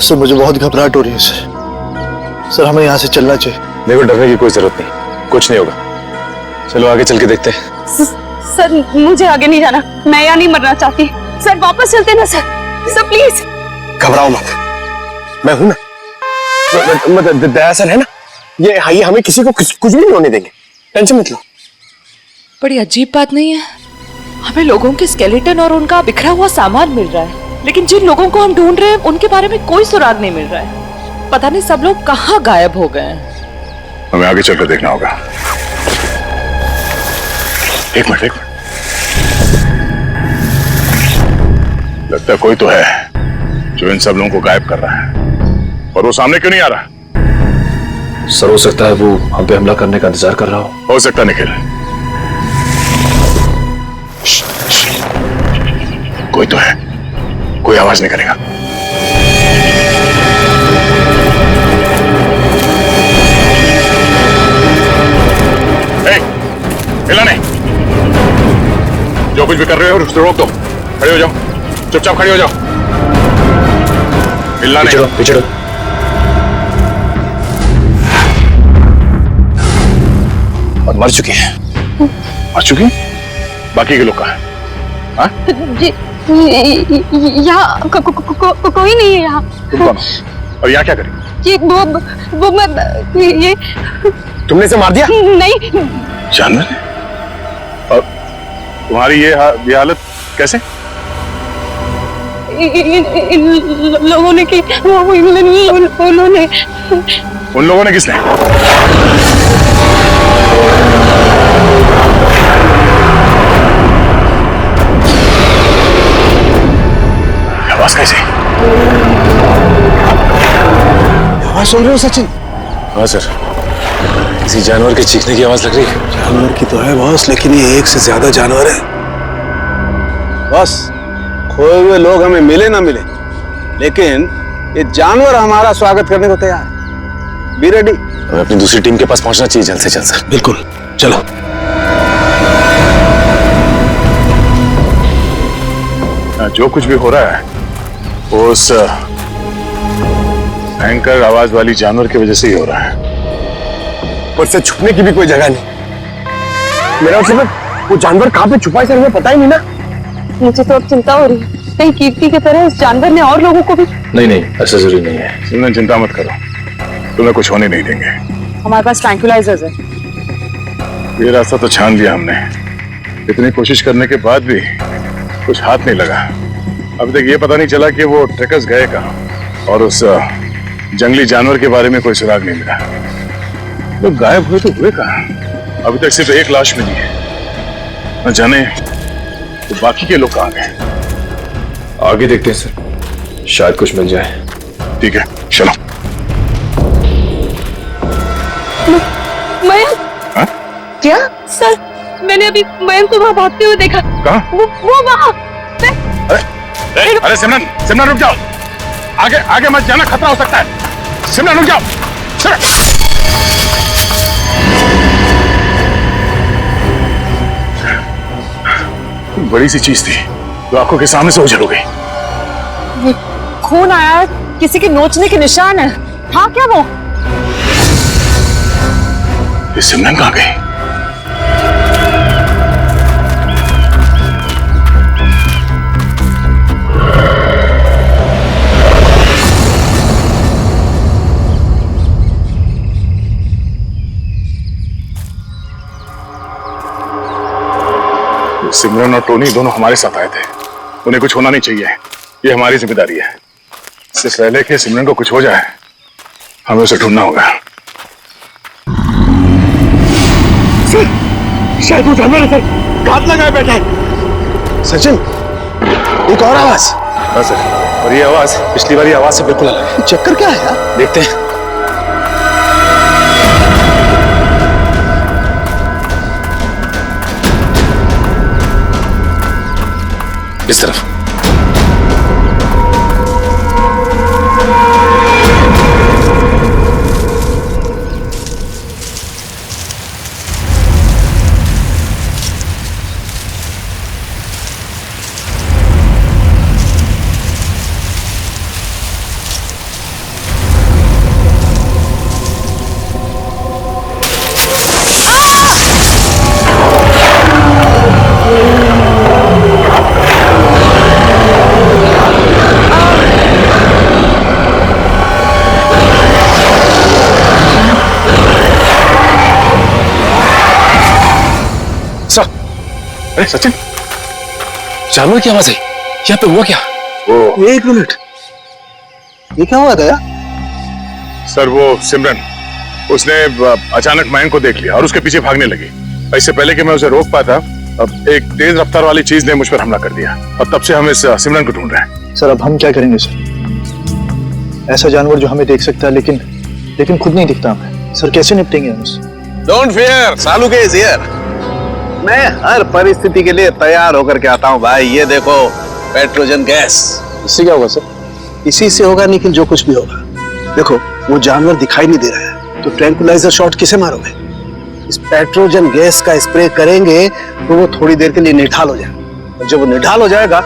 सर मुझे बहुत घबराहट हो रही है सर। सर हमें यहाँ से चलना चाहिए। देखो डरने की कोई जरूरत नहीं, कुछ नहीं होगा। चलो आगे चल के देखते हैं। सर मुझे आगे नहीं जाना, मैं यहाँ नहीं मरना चाहती। सर वापस चलते ना सर, सर प्लीज। घबराओ मत, मैं हूं ना। मतलब दया सर है ना, ये हमें किसी को कुछ भी नहीं होने देंगे, टेंशन मत लो। बड़ी अजीब बात नहीं है, हमें लोगों के स्केलेटन और उनका बिखरा हुआ सामान मिल रहा है, लेकिन जिन लोगों को हम ढूंढ रहे हैं उनके बारे में कोई सुराग नहीं मिल रहा है। पता नहीं सब लोग कहाँ गायब हो गए हैं। हमें आगे चलकर देखना होगा। एक मिनट। लगता है कोई तो है जो इन सब लोगों को गायब कर रहा है, और वो सामने क्यों नहीं आ रहा? सर हो सकता है वो हम पे हमला करने का इंतजार कर रहा हो सकता निखिल। कोई तो है, कोई आवाज नहीं करेगा। हिला नहीं, जो कुछ भी कर रहे हो उसको रोक दो। खड़े हो जाओ, चुपचाप खड़े हो जाओ, हिलना नहीं। पीछे हटो। और मर चुकी है। मर चुकी? बाकी के लोग कहाँ हैं? हाँ? जी यहाँ कोई नहीं है यहाँ। तुम कौन हो? और यहाँ क्या करें? जी वो मैं ये तुमने इसे मार दिया? नहीं। जानवर? और तुम्हारी ये हालत कैसे? इन लोगों ने की, उन्होंने। उन लोगों ने किसने? आवाज कैसे? आवाज सुन रहे हो सचिन? हाँ सर, किसी जानवर के चीखने की आवाज लग रही है। जानवर की तो है बॉस, लेकिन ये एक से ज्यादा जानवर है। बस खोए हुए लोग हमें मिले ना मिले, लेकिन ये जानवर हमारा स्वागत करने को तैयार है। Be ready. हमें अपनी दूसरी टीम के पास पहुंचना चाहिए जल्द से जल्द सर। बिल्कुल, चलो। जो कुछ भी हो रहा है वो उस भयंकर आवाज वाली जानवर की वजह से ही हो रहा है। पर से छुपने की भी कोई जगह नहीं। मेरा मतलब वो जानवर कहाँ पे छुपा है सर, हमें पता ही नहीं ना। मुझे तो अब चिंता हो रही है, कहीं कीर्ति की तरह उस जानवर ने और लोगों को भी। नहीं, ऐसा जरूरी नहीं है। तुमने चिंता मत करो, तुम्हें कुछ होने नहीं देंगे। हमारे पास ट्रैंक्विलाइजर्स है। ये रास्ता तो छान लिया हमने, इतनी कोशिश करने के बाद भी कुछ हाथ नहीं लगा। अभी तक ये पता नहीं चला कि वो ट्रैकर्स गए कहाँ, और उस जंगली जानवर के बारे में कोई सुराग नहीं मिला। लोग गायब हुए तो हुए कहाँ? अभी तक सिर्फ एक लाश मिली है, न जाने तो बाकी के लोग कहाँ गए। आगे देखते हैं सर, शायद कुछ मिल जाए। ठीक है, चलो। मयंक? हाँ? क्या? सर मैंने अभी मयंक को वहाँ भागते हुए देखा। कहाँ? वो वहाँ। अरे सिमरन रुक जाओ, आगे मत जाना, खतरा हो सकता है। सिमरन रुक जाओ। बड़ी सी चीज थी जो आंखों के सामने से ओझल हो गई। खून आया, किसी के नोचने के निशान है। हाँ क्या वो? ये सिमरन कहाँ गई? सिमरन और टोनी दोनों हमारे साथ आए थे, उन्हें कुछ होना नहीं चाहिए, ये हमारी जिम्मेदारी है। इससे पहले कि सिमरन को कुछ हो जाए हमें उसे ढूंढना होगा। शायद वो जानवर है सर, घात लगाए बैठा है। सचिन, एक और आवाज। हाँ सर, और ये आवाज पिछली बारी आवाज से बिल्कुल अलग है। चक्कर क्या है यार? देखते हैं। इस तरफ। बचाओ। अरे सचिन, जानवर की आवाज आई। यहाँ पे हुआ क्या? एक मिनट, ये क्या हुआ था? सर वो सिमरन, उसने अचानक मयंक को देख लिया और उसके पीछे भागने लगी। इससे पहले कि मैं उसे रोक पाता, अब एक तेज रफ्तार वाली चीज ने मुझ पर हमला कर दिया और तब से हम इस सिमरन को ढूंढ रहे हैं। सर अब हम क्या करेंगे सर? ऐसा जानवर जो हमें देख सकता है लेकिन खुद नहीं दिखता हमें। सर कैसे निपटेंगे हम उससे? डोंट फियर, सालू के इज हियर। मैं हर परिस्थिति के लिए तैयार होकर के आता हूँ भाई। ये देखो पेट्रोजन गैस। इससे क्या होगा सर? इसी से होगा, लेकिन जो कुछ भी होगा। देखो वो जानवर दिखाई नहीं दे रहा है, तो ट्रैंकुलाइजर शॉट किसे मारोगे? इस पेट्रोजन गैस का स्प्रे करेंगे तो वो थोड़ी देर के लिए निढाल हो जाएगा, और जब वो निढाल हो जाएगा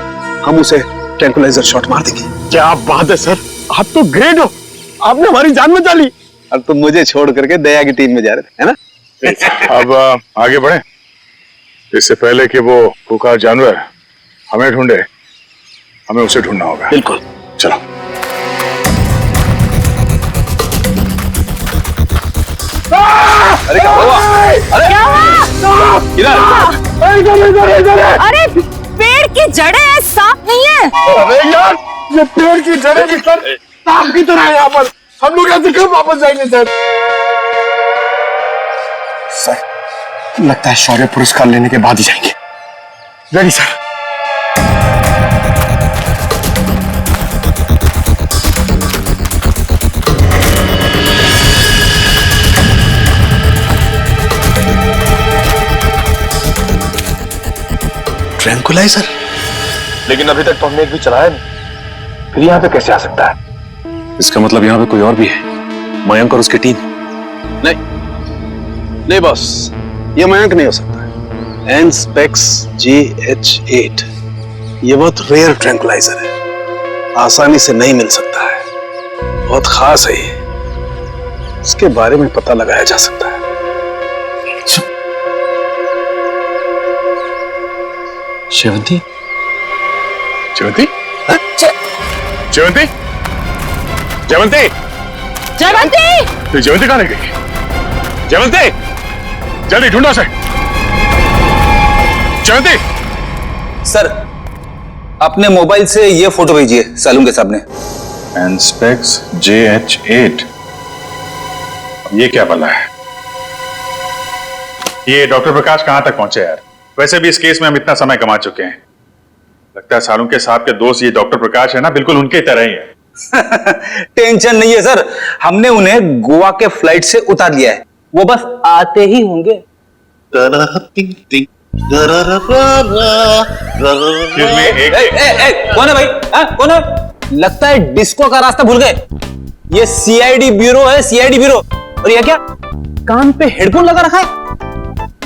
हम उसे ट्रैंकुलाइजर शॉट मार देंगे। क्या बात है सर, आप तो ग्रेट हो, आपने हमारी जान बचा ली। अब तुम मुझे छोड़ करके दया की टीम में जा रहे थे, है ना? अब आगे बढ़े, इससे पहले कि वो खुंखार जानवर हमें ढूंढे, हमें उसे ढूंढना होगा। बिल्कुल, चलो। अरे क्या हुआ? अरे क्या हुआ? इधर। अरे पेड़ की जड़ें हैं, सांप नहीं है। अरे यार, ये पेड़ की जड़ें भी सर सांप की तरह है यहाँ पर। हम लोग ऐसे कब वापस जाएंगे सर? सर लगता है शौर्य पुरस्कार लेने के बाद ही जाएंगे। Ready sir. ट्रैंकुलाइजर? लेकिन अभी तक तो हमने एक भी चलाया नहीं, फिर यहाँ पे कैसे आ सकता है? इसका मतलब यहाँ पे कोई और भी है, मयंक और उसकी टीम। नहीं बॉस, ये मयंक नहीं हो सकता। एनस्पेक्स GH8 ये बहुत रेयर ट्रैंकुलाइजर है, आसानी से नहीं मिल सकता है, बहुत खास है ये। इसके बारे में पता लगाया जा सकता है। शेवंती? जयवंती? जयवंती? जयवंती? जयवंती! तो जयवंती कहाँ रह गई? जयवंती, जल्दी ढूंढो उसे। जयवंती! सर अपने मोबाइल से ये फोटो भेजिए सालून के सामने। एनस्पेक्स JH8, ये क्या बना है? ये डॉक्टर प्रकाश कहां तक पहुंचे यार? वैसे भी इस केस में हम इतना समय कमा चुके हैं। लगता है सालून के साहब के दोस्त ये डॉक्टर प्रकाश है ना, बिल्कुल उनके तरह ही है। टेंशन नहीं है सर, हमने उन्हें गोवा के फ्लाइट से उतार लिया है, वो बस आते ही होंगे। कौन है भाई? कौन है? लगता है डिस्को का रास्ता भूल गए। ये CID ब्यूरो है, CID ब्यूरो। और ये क्या, कान पे हेडफोन लगा रखा है?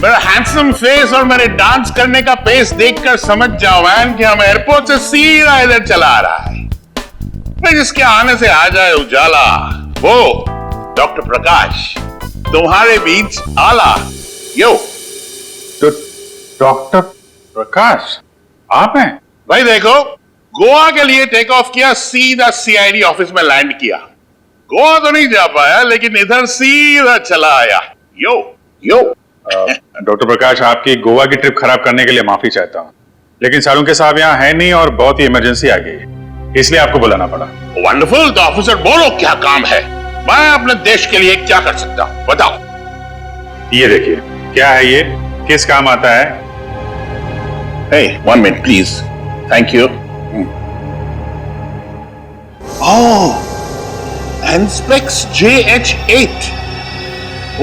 मेरा हैंडसम फेस और मेरे डांस करने का पेस देखकर समझ जाओ वैन कि हम एयरपोर्ट से सीधा इधर चला आ रहा है। फिर जिसके आने से आ जाए उजाला, वो डॉक्टर प्रकाश तुम्हारे बीच आला। यो तो डॉक्टर प्रकाश आप हैं? भाई देखो, गोवा के लिए टेक ऑफ किया, सीधा CID ऑफिस में लैंड किया। गोवा तो नहीं जा पाया, लेकिन इधर सीधा चला आया। यो यो। डॉक्टर प्रकाश, आपकी गोवा की ट्रिप खराब करने के लिए माफी चाहता हूँ, लेकिन सालून के साहब यहाँ है नहीं और बहुत ही इमरजेंसी आ गई है, इसलिए आपको बुलाना पड़ा। वंडरफुल, तो ऑफिसर बोलो क्या काम है, मैं अपने देश के लिए क्या कर सकता हूँ, बताओ। ये देखिए, क्या है ये, किस काम आता है? Hey, 1 minute please. Thank you. Oh, Anspex JH8.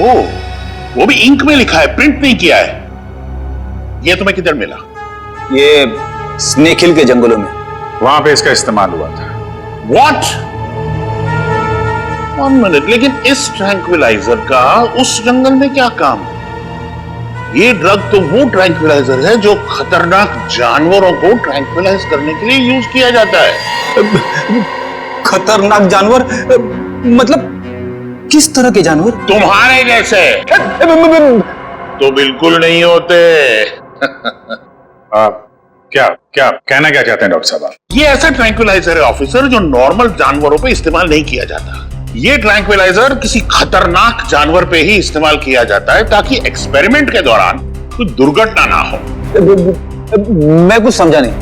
Oh, वो भी इंक में लिखा है, प्रिंट नहीं किया है। ये तुम्हें किधर मिला? ये स्नेक हिल के जंगलों में, वहां पे इसका इस्तेमाल हुआ था। What? 1 minute, लेकिन इस ट्रैंक्विलाइजर का उस जंगल में क्या काम? ये ड्रग तो वो ट्रैंक्विलाइजर है जो खतरनाक जानवरों को ट्रैंक्विलाइज करने के लिए यूज किया जाता है। खतरनाक जानवर मतलब किस तरह के जानवर? तुम्हारे जैसे तो बिल्कुल नहीं होते। क्या क्या कहना क्या चाहते हैं डॉक्टर साहब? ये ऐसा ट्रैंक्विलाइजर है ऑफिसर जो नॉर्मल जानवरों पे इस्तेमाल नहीं किया जाता। ये ट्रैंक्विलाइजर किसी खतरनाक जानवर पे ही इस्तेमाल किया जाता है ताकि एक्सपेरिमेंट के दौरान कोई दुर्घटना ना हो। मैं कुछ समझा नहीं।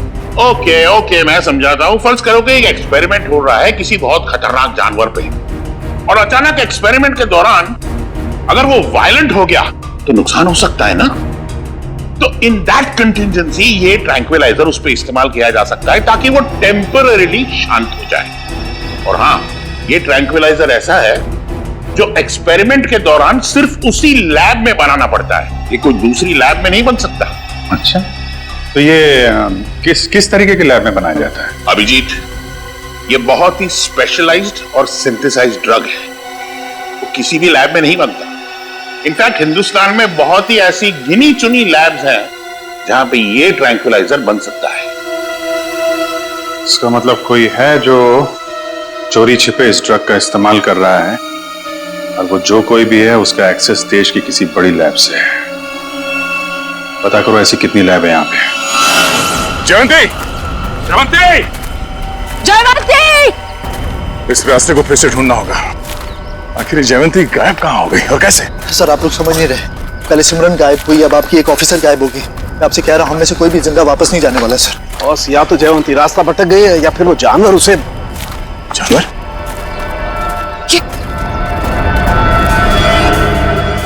ओके, मैं समझाता हूँ। फर्ज करो कि एक एक्सपेरिमेंट हो रहा है किसी बहुत खतरनाक जानवर पे, और अचानक एक्सपेरिमेंट के दौरान अगर वो वायलेंट हो गया तो नुकसान हो सकता है ना। तो इन दैट कंटिजेंसी ये ट्रैंक्विलाइजर उस पर इस्तेमाल किया जा सकता है ताकि वो टेम्पररीली शांत हो जाए। और हाँ, ये ट्रैंक्विलाइजर ऐसा है जो एक्सपेरिमेंट के दौरान सिर्फ उसी लैब में बनाना पड़ता है, ये कोई दूसरी लैब में नहीं बन सकता। अच्छा, तो ये किस तरीके के लैब में बनाया जाता है? अभिजीत, ये बहुत ही स्पेशलाइज्ड और सिंथेसाइज्ड ड्रग है, वो किसी भी लैब में नहीं बनता। इनफैक्ट हिंदुस्तान में बहुत ही ऐसी गिनी चुनी लैब्स हैं जहां पे ये ट्रैंक्विलाइजर बन सकता है। इसका मतलब कोई है जो चोरी छिपे इस ड्रग का इस्तेमाल कर रहा है, और वो जो कोई भी है उसका एक्सेस देश की किसी बड़ी लैब से है। पता करो ऐसी कितनी लैब है यहाँ पे। जयवंती! जयवंती! जयवंती! इस रास्ते को फिर से ढूंढना होगा। आखिर जयवंती गायब कहाँ हो गई और कैसे? सर आप लोग समझ नहीं रहे, पहले सिमरन गायब हुई, अब आपकी एक ऑफिसर गायब होगी। मैं आपसे कह रहा हूँ, हम में से कोई भी जिंदा वापस नहीं जाने वाला सर। बॉस, या तो जयवंती रास्ता भटक गई है या फिर वो जानवर उसे। जानवर?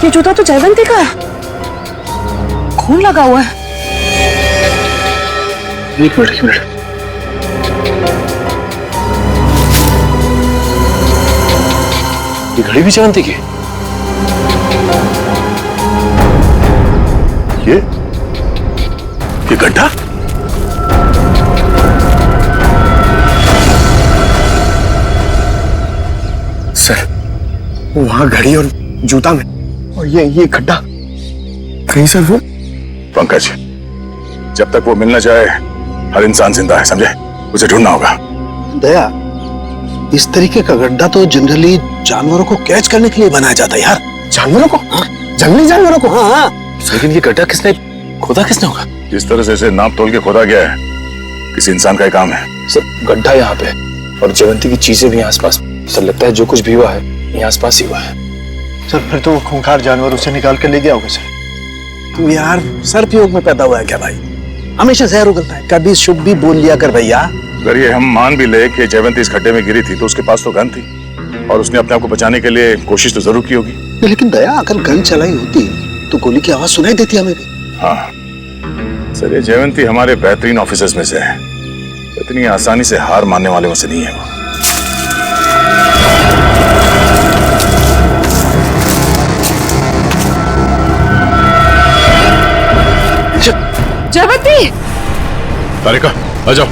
ये जूता तो जयवंती का है, खून लगा हुआ है। एक मिनट। ये घड़ी भी जयवंती की? ये गड्ढा? सर, वहां घड़ी और जूता में, और ये गड्ढा कहीं सर वो। पंकज, जब तक वो मिल न जाए हर इंसान जिंदा है, समझे? उसे ढूंढना होगा। दया, इस तरीके का गड्ढा तो जनरली जानवरों को कैच करने के लिए बनाया जाता है यार। जानवरों को? हाँ, जंगली जानवरों को। हाँ। लेकिन ये गड्ढा खोदा किसने होगा? जिस तरह से इसे नाप तोल के खोदा गया है, किसी इंसान का ही काम है। सर, गड्ढा यहाँ पे और जयवंती की चीजें भी आसपास। सर, लगता है जो कुछ भी हुआ है ये आसपास ही हुआ है। सर, फिर तो वो खूंखार जानवर उसे निकाल कर ले गया होगा सर। तू यार सर्पयोग में पैदा हुआ है क्या भाई? हमेशा जहर उगलता है, कभी शुभ भी बोल लिया कर भैया। अगर ये हम मान भी ले कि जयवंती इस गड्ढे में गिरी थी तो उसके पास तो गन थी और उसने अपने आप को बचाने के लिए कोशिश तो जरूर की होगी। लेकिन दया, अगर गन चलाई होती तो गोली की आवाज सुनाई देती हमें भी। हाँ सर, ये जयवंती हमारे बेहतरीन ऑफिसर्स में से है, इतनी आसानी से हार मानने वाले में से नहीं है वो। जयवंती! तारिका, आ जाओ।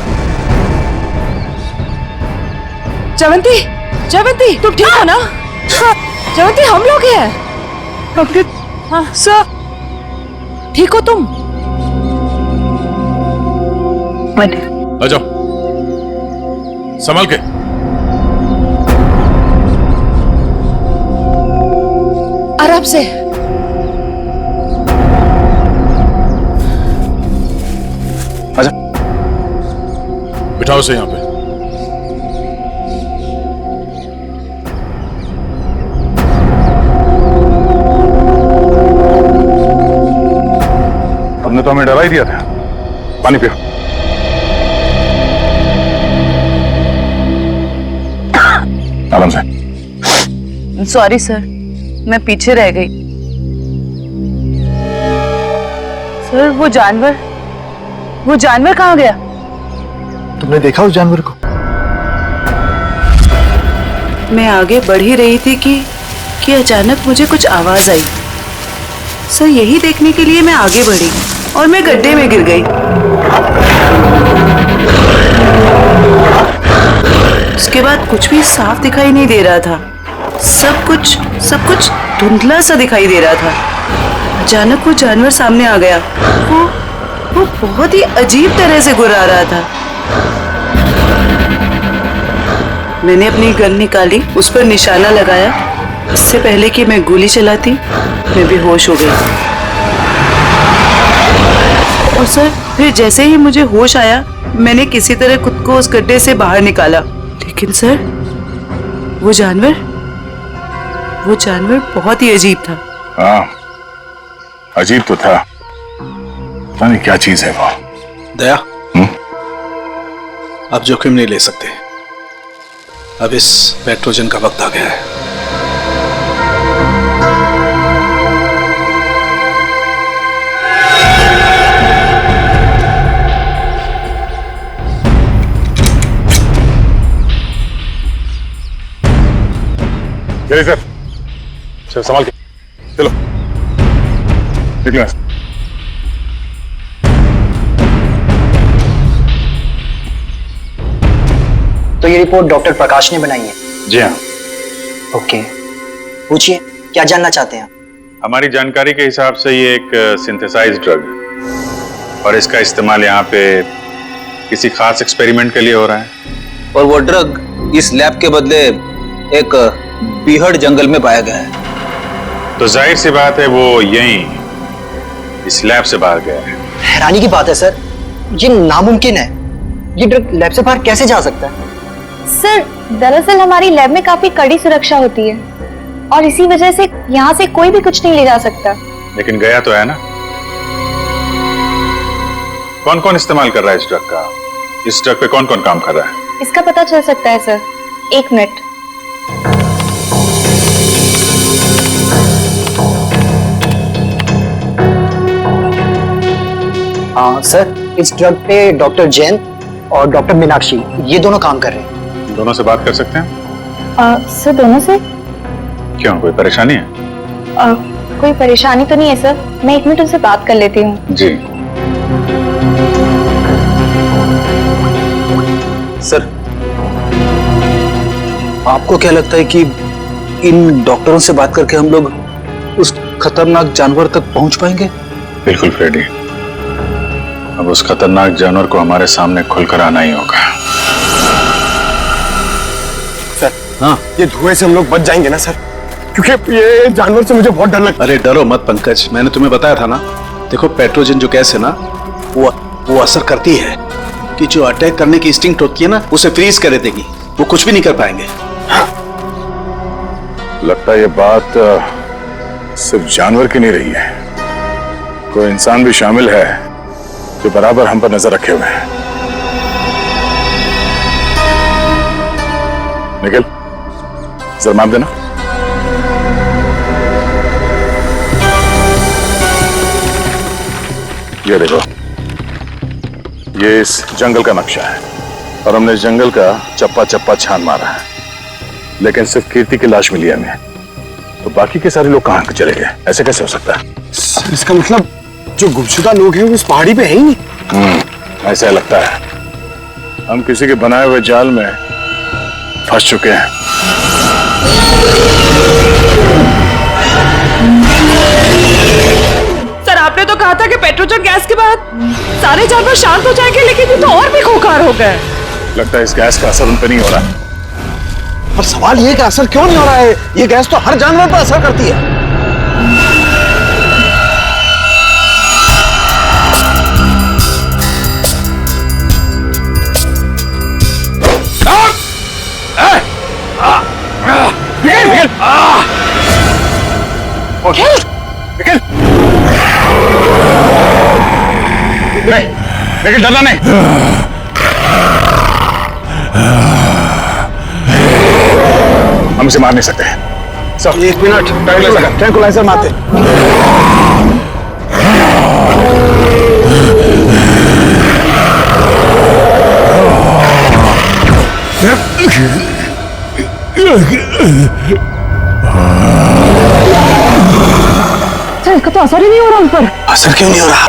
जयवंती, तुम ठीक हो ना? जयवंती, हम लोग हैं। हाँ सर, ठीक हो तुम? आ जाओ, संभाल के। आराम से। आजा, बिठाओ से यहाँ पे। हमने तो हमें डरा ही दिया था। पानी पियो। आराम से। सॉरी सर, मैं पीछे रह गई। सर, वो जानवर कहाँ गया? तुमने देखा उस जानवर को? मैं आगे बढ़ ही रही थी कि अचानक मुझे कुछ आवाज आई। सर, यही देखने के लिए मैं आगे बढ़ी और मैं गड्ढे में गिर गई। उसके बाद कुछ भी साफ दिखाई नहीं दे रहा था, सब कुछ धुंधला सा दिखाई दे रहा था। अचानक वो जानवर सामने आ गया। वो बहुत ही अजीब तरह से गुर्रा रहा था। मैंने अपनी गन निकाली, उस पर निशाना लगाया। इससे पहले कि मैं गोली चलाती, मैं बेहोश हो गई। और सर, फिर जैसे ही मुझे होश आया, मैंने किसी तरह खुद को उस गड्ढे से बाहर निकाला। लेकिन सर, वो जानवर बहुत ही अजीब था। हाँ, अजीब तो था, पता नहीं क्या चीज है वो। दया, अब जोखिम नहीं ले सकते। अब इस पेट्रोजन का वक्त आ गया है। चलिए सर, सर संभाल के चलो, निकलो। तो ये रिपोर्ट डॉक्टर प्रकाश ने बनाई है? जी हाँ। ओके, पूछिए क्या जानना चाहते हैं? हमारी जानकारी के हिसाब से ये एक सिंथेसाइज्ड ड्रग है और इसका इस्तेमाल यहाँ पे किसी खास एक्सपेरिमेंट के लिए हो रहा है। और वो ड्रग इस लैब के बदले एक बीहड़ जंगल में पाया गया है। तो जाहिर सी बात है वो यहीं इस लैब से बाहर गया है। हैरानी की बात है सर, ये नामुमकिन है। ये ड्रग लैब से बाहर कैसे जा सकता है? सर, दरअसल हमारी लैब में काफी कड़ी सुरक्षा होती है और इसी वजह से यहाँ से कोई भी कुछ नहीं ले जा सकता। लेकिन गया तो है ना। कौन कौन इस्तेमाल कर रहा है इस ड्रग का? इस ड्रग पे कौन कौन काम कर रहा है? इसका पता चल सकता है सर, 1 मिनट। हाँ सर, इस ड्रग पे डॉक्टर जैन और डॉक्टर मीनाक्षी ये दोनों काम कर रहे हैं। दोनों से बात कर सकते हैं? सर दोनों से? क्यों, कोई परेशानी है? कोई परेशानी तो नहीं है सर, मैं 1 मिनट उनसे बात कर लेती हूँ। जी सर, आपको क्या लगता है कि इन डॉक्टरों से बात करके हम लोग उस खतरनाक जानवर तक पहुंच पाएंगे? बिल्कुल फ्रेडी, अब उस खतरनाक जानवर को हमारे सामने खुलकर आना ही होगा। सर, हाँ, ये धुएं से हम लोग बच जाएंगे ना सर? क्योंकि ये जानवर से मुझे बहुत डर लगता है। अरे डरो मत पंकज, मैंने तुम्हें बताया था ना। देखो, पेट्रोजन जो गैस है ना, वो असर करती है कि जो अटैक करने की इंस्टिंक्ट होती है ना, उसे फ्रीज कर देगी। वो कुछ भी नहीं कर पाएंगे। लगता है ये बात सिर्फ जानवर की नहीं रही है, कोई इंसान भी शामिल है जो बराबर हम पर नजर रखे हुए हैं। निखिल, जरा माप देना। ये देखो, ये इस जंगल का नक्शा है और हमने इस जंगल का चप्पा चप्पा छान मारा है, लेकिन सिर्फ कीर्ति की लाश मिली हमें। तो बाकी के सारे लोग कहां चले गए? ऐसे कैसे हो सकता है? इसका मतलब जो गुमशुदा लोग हैं वो उस पहाड़ी पे है ही नहीं। ऐसा लगता है हम किसी के बनाए हुए जाल में फंस चुके हैं। सर, आपने तो कहा था कि पेट्रोजन गैस के बाद सारे जानवर शांत हो जाएंगे, लेकिन ये तो और भी खूंखार हो गए। लगता है इस गैस का असर उन पर नहीं हो रहा। पर सवाल ये कि असर क्यों नहीं हो रहा है? ये गैस तो हर जानवर पर असर करती है। लेकिन डरना नहीं। हम इसे मार नहीं सकते। सब 1 मिनट, ट्रैंकुलाइजर मारते। सर, इसका तो असर ही नहीं हो रहा उन पर। असर क्यों नहीं हो रहा?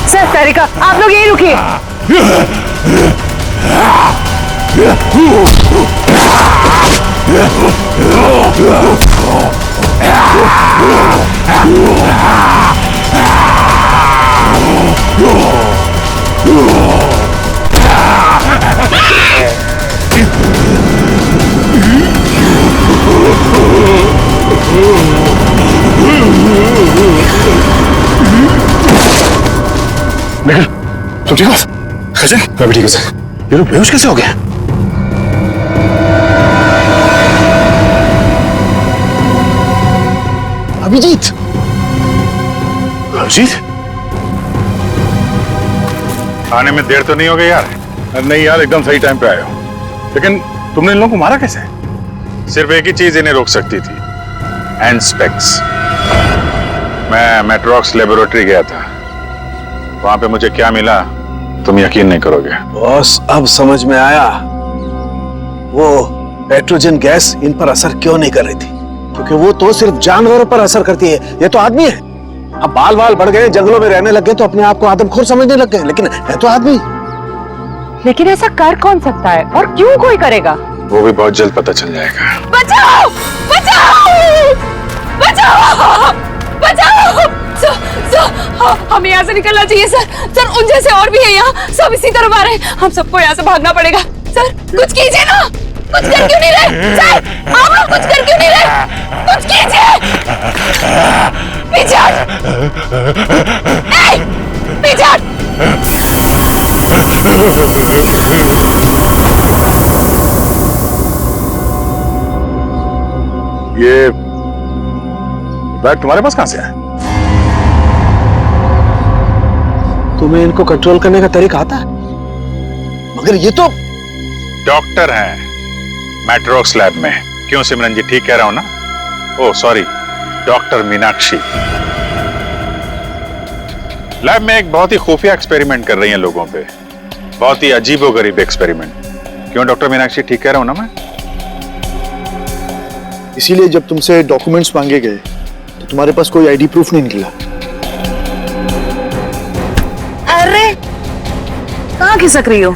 सर सारिका, आप लोग यहीं रुकिए। तुम ठीक हो? खजन, मैं भी ठीक हूँ सर। ये लोग बेहोश कैसे हो गए? अभिजीत, अभिजीत, आने में देर तो नहीं हो गई यार? नहीं यार, एकदम सही टाइम पे आए हो। लेकिन तुमने इन लोगों को मारा कैसे? सिर्फ एक ही चीज इन्हें रोक सकती थी, एंस्पेक्स। मैं मेट्रोक्स लेबोरेटरी गया था, वहां पे मुझे क्या मिला तुम यकीन नहीं करोगे। बॉस, अब समझ में आया वो पेट्रोजन गैस इन पर असर क्यों नहीं कर रही थी। क्योंकि वो तो सिर्फ जानवरों पर असर करती है, ये तो आदमी है। अब बाल बाल बढ़ गए, जंगलों में रहने लग गए तो अपने आप को आदमखोर समझने लग गए, लेकिन है तो आदमी। लेकिन ऐसा कर कौन सकता है और क्यों कोई करेगा? वो भी बहुत जल्द पता चल जाएगा। बचाओ! बचाओ! बचाओ! बचाओ! हमें यहाँ से निकलना चाहिए सर। सर, उन जैसे और भी है यहाँ, सब इसी तरफ आ रहे हैं। हम सबको यहाँ से भागना पड़ेगा। सर, कुछ कीजिए ना। कुछ कर क्यों नहीं रहे? सर, आप लोग कुछ कर क्यों नहीं रहे? कुछ कीजिए। पीछे हट। पीछे हट। ये बैग तुम्हारे पास कहां से है? तुम्हें इनको कंट्रोल करने का तरीका आता है? मगर ये तो डॉक्टर हैं मेट्रोक्स लैब में। क्यों सिमरन जी, ठीक कह रहा हूं ना? Oh sorry, doctor Meenakshi. Lab में एक बहुत ही खुफिया एक्सपेरिमेंट कर रही हैं लोगों पे, बहुत ही अजीबोगरीब एक्सपेरिमेंट। क्यों डॉक्टर मीनाक्षी, ठीक कह रहा हूं ना मैं? इसीलिए जब तुमसे डॉक्यूमेंट्स मांगे गए तो तुम्हारे पास कोई आईडी प्रूफ नहीं निकला। अरे कहाँ खिसक रही हो?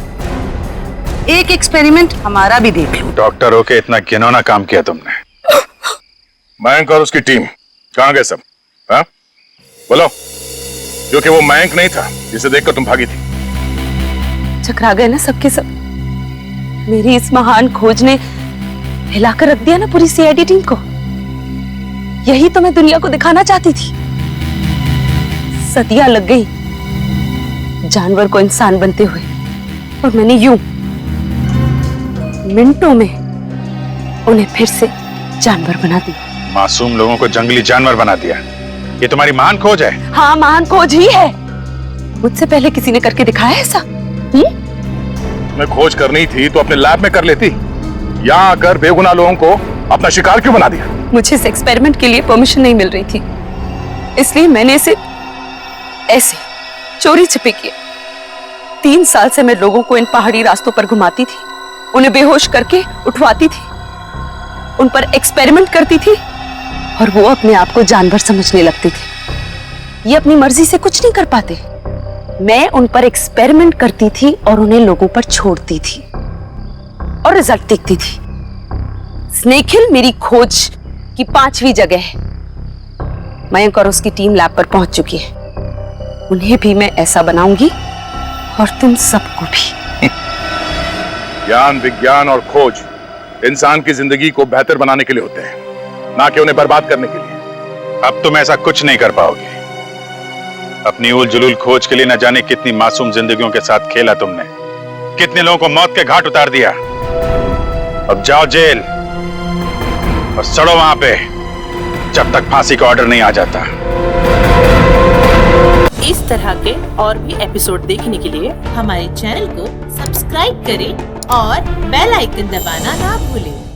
एक एक्सपेरिमेंट हमारा भी देख लो। डॉक्टर होके इतना घिनौना काम किया तुमने। मयंक और उसकी टीम कहाँ गए सब? हाँ बोलो, क्योंकि वो मयंक नहीं था जिसे देखकर तुम भागी थी। चकरा गए ना सबके सब। मेरी इस महान खोज ने हिलाकर रख दिया ना पूरी सीआईडी टीम को। यही तो मैं दुनिया को दिखाना चाहती थी। सदियां लग गई जानवर को इंसान बनते हुए, और मैंने यूं मिनटों में उन्हें फिर से जानवर बना दिया। मासूम लोगों को जंगली जानवर बना दिया। ये तुम्हारी महान खोज है? हाँ, महान खोज ही है। मुझसे पहले किसी ने करके दिखाया ऐसा? मैं खोज करनी थी तो अपने लैब में कर लेती। यहाँ आकर बेगुनाह लोगों को अपना शिकार क्यों बना दिया? मुझे इस एक्सपेरिमेंट के लिए परमिशन नहीं मिल रही थी, इसलिए मैंने इसे ऐसे चोरी छिपे किए। 3 साल से मैं लोगों को इन पहाड़ी रास्तों पर घुमाती थी, उन्हें बेहोश करके उठवाती थी, उन पर एक्सपेरिमेंट करती थी, और वो अपने आप को जानवर समझने लगते थे। ये अपनी मर्जी से कुछ नहीं कर पाते। मैं उन पर एक्सपेरिमेंट करती थी और उन्हें लोगों पर छोड़ती थी और रिजल्ट देखती थी। स्नेक हिल मेरी खोज की 5वीं जगह है। मयंक और उसकी टीम लैब पर पहुंच चुकी है। उन्हें भी मैं ऐसा बनाऊंगी और तुम सबको भी। ज्ञान, विज्ञान और खोज इंसान की जिंदगी को बेहतर बनाने के लिए होते हैं, ना कि उन्हें बर्बाद करने के लिए। अब तुम ऐसा कुछ नहीं कर पाओगे। अपनी उल जुलूल खोज के लिए न जाने कितनी मासूम जिंदगियों के साथ खेला तुमने, कितने लोगों को मौत के घाट उतार दिया। अब जाओ जेल और सड़ो वहां पे जब तक फांसी का ऑर्डर नहीं आ जाता। इस तरह के और भी एपिसोड देखने के लिए हमारे चैनल को सब्सक्राइब करें और बेल आइकन दबाना ना भूलें।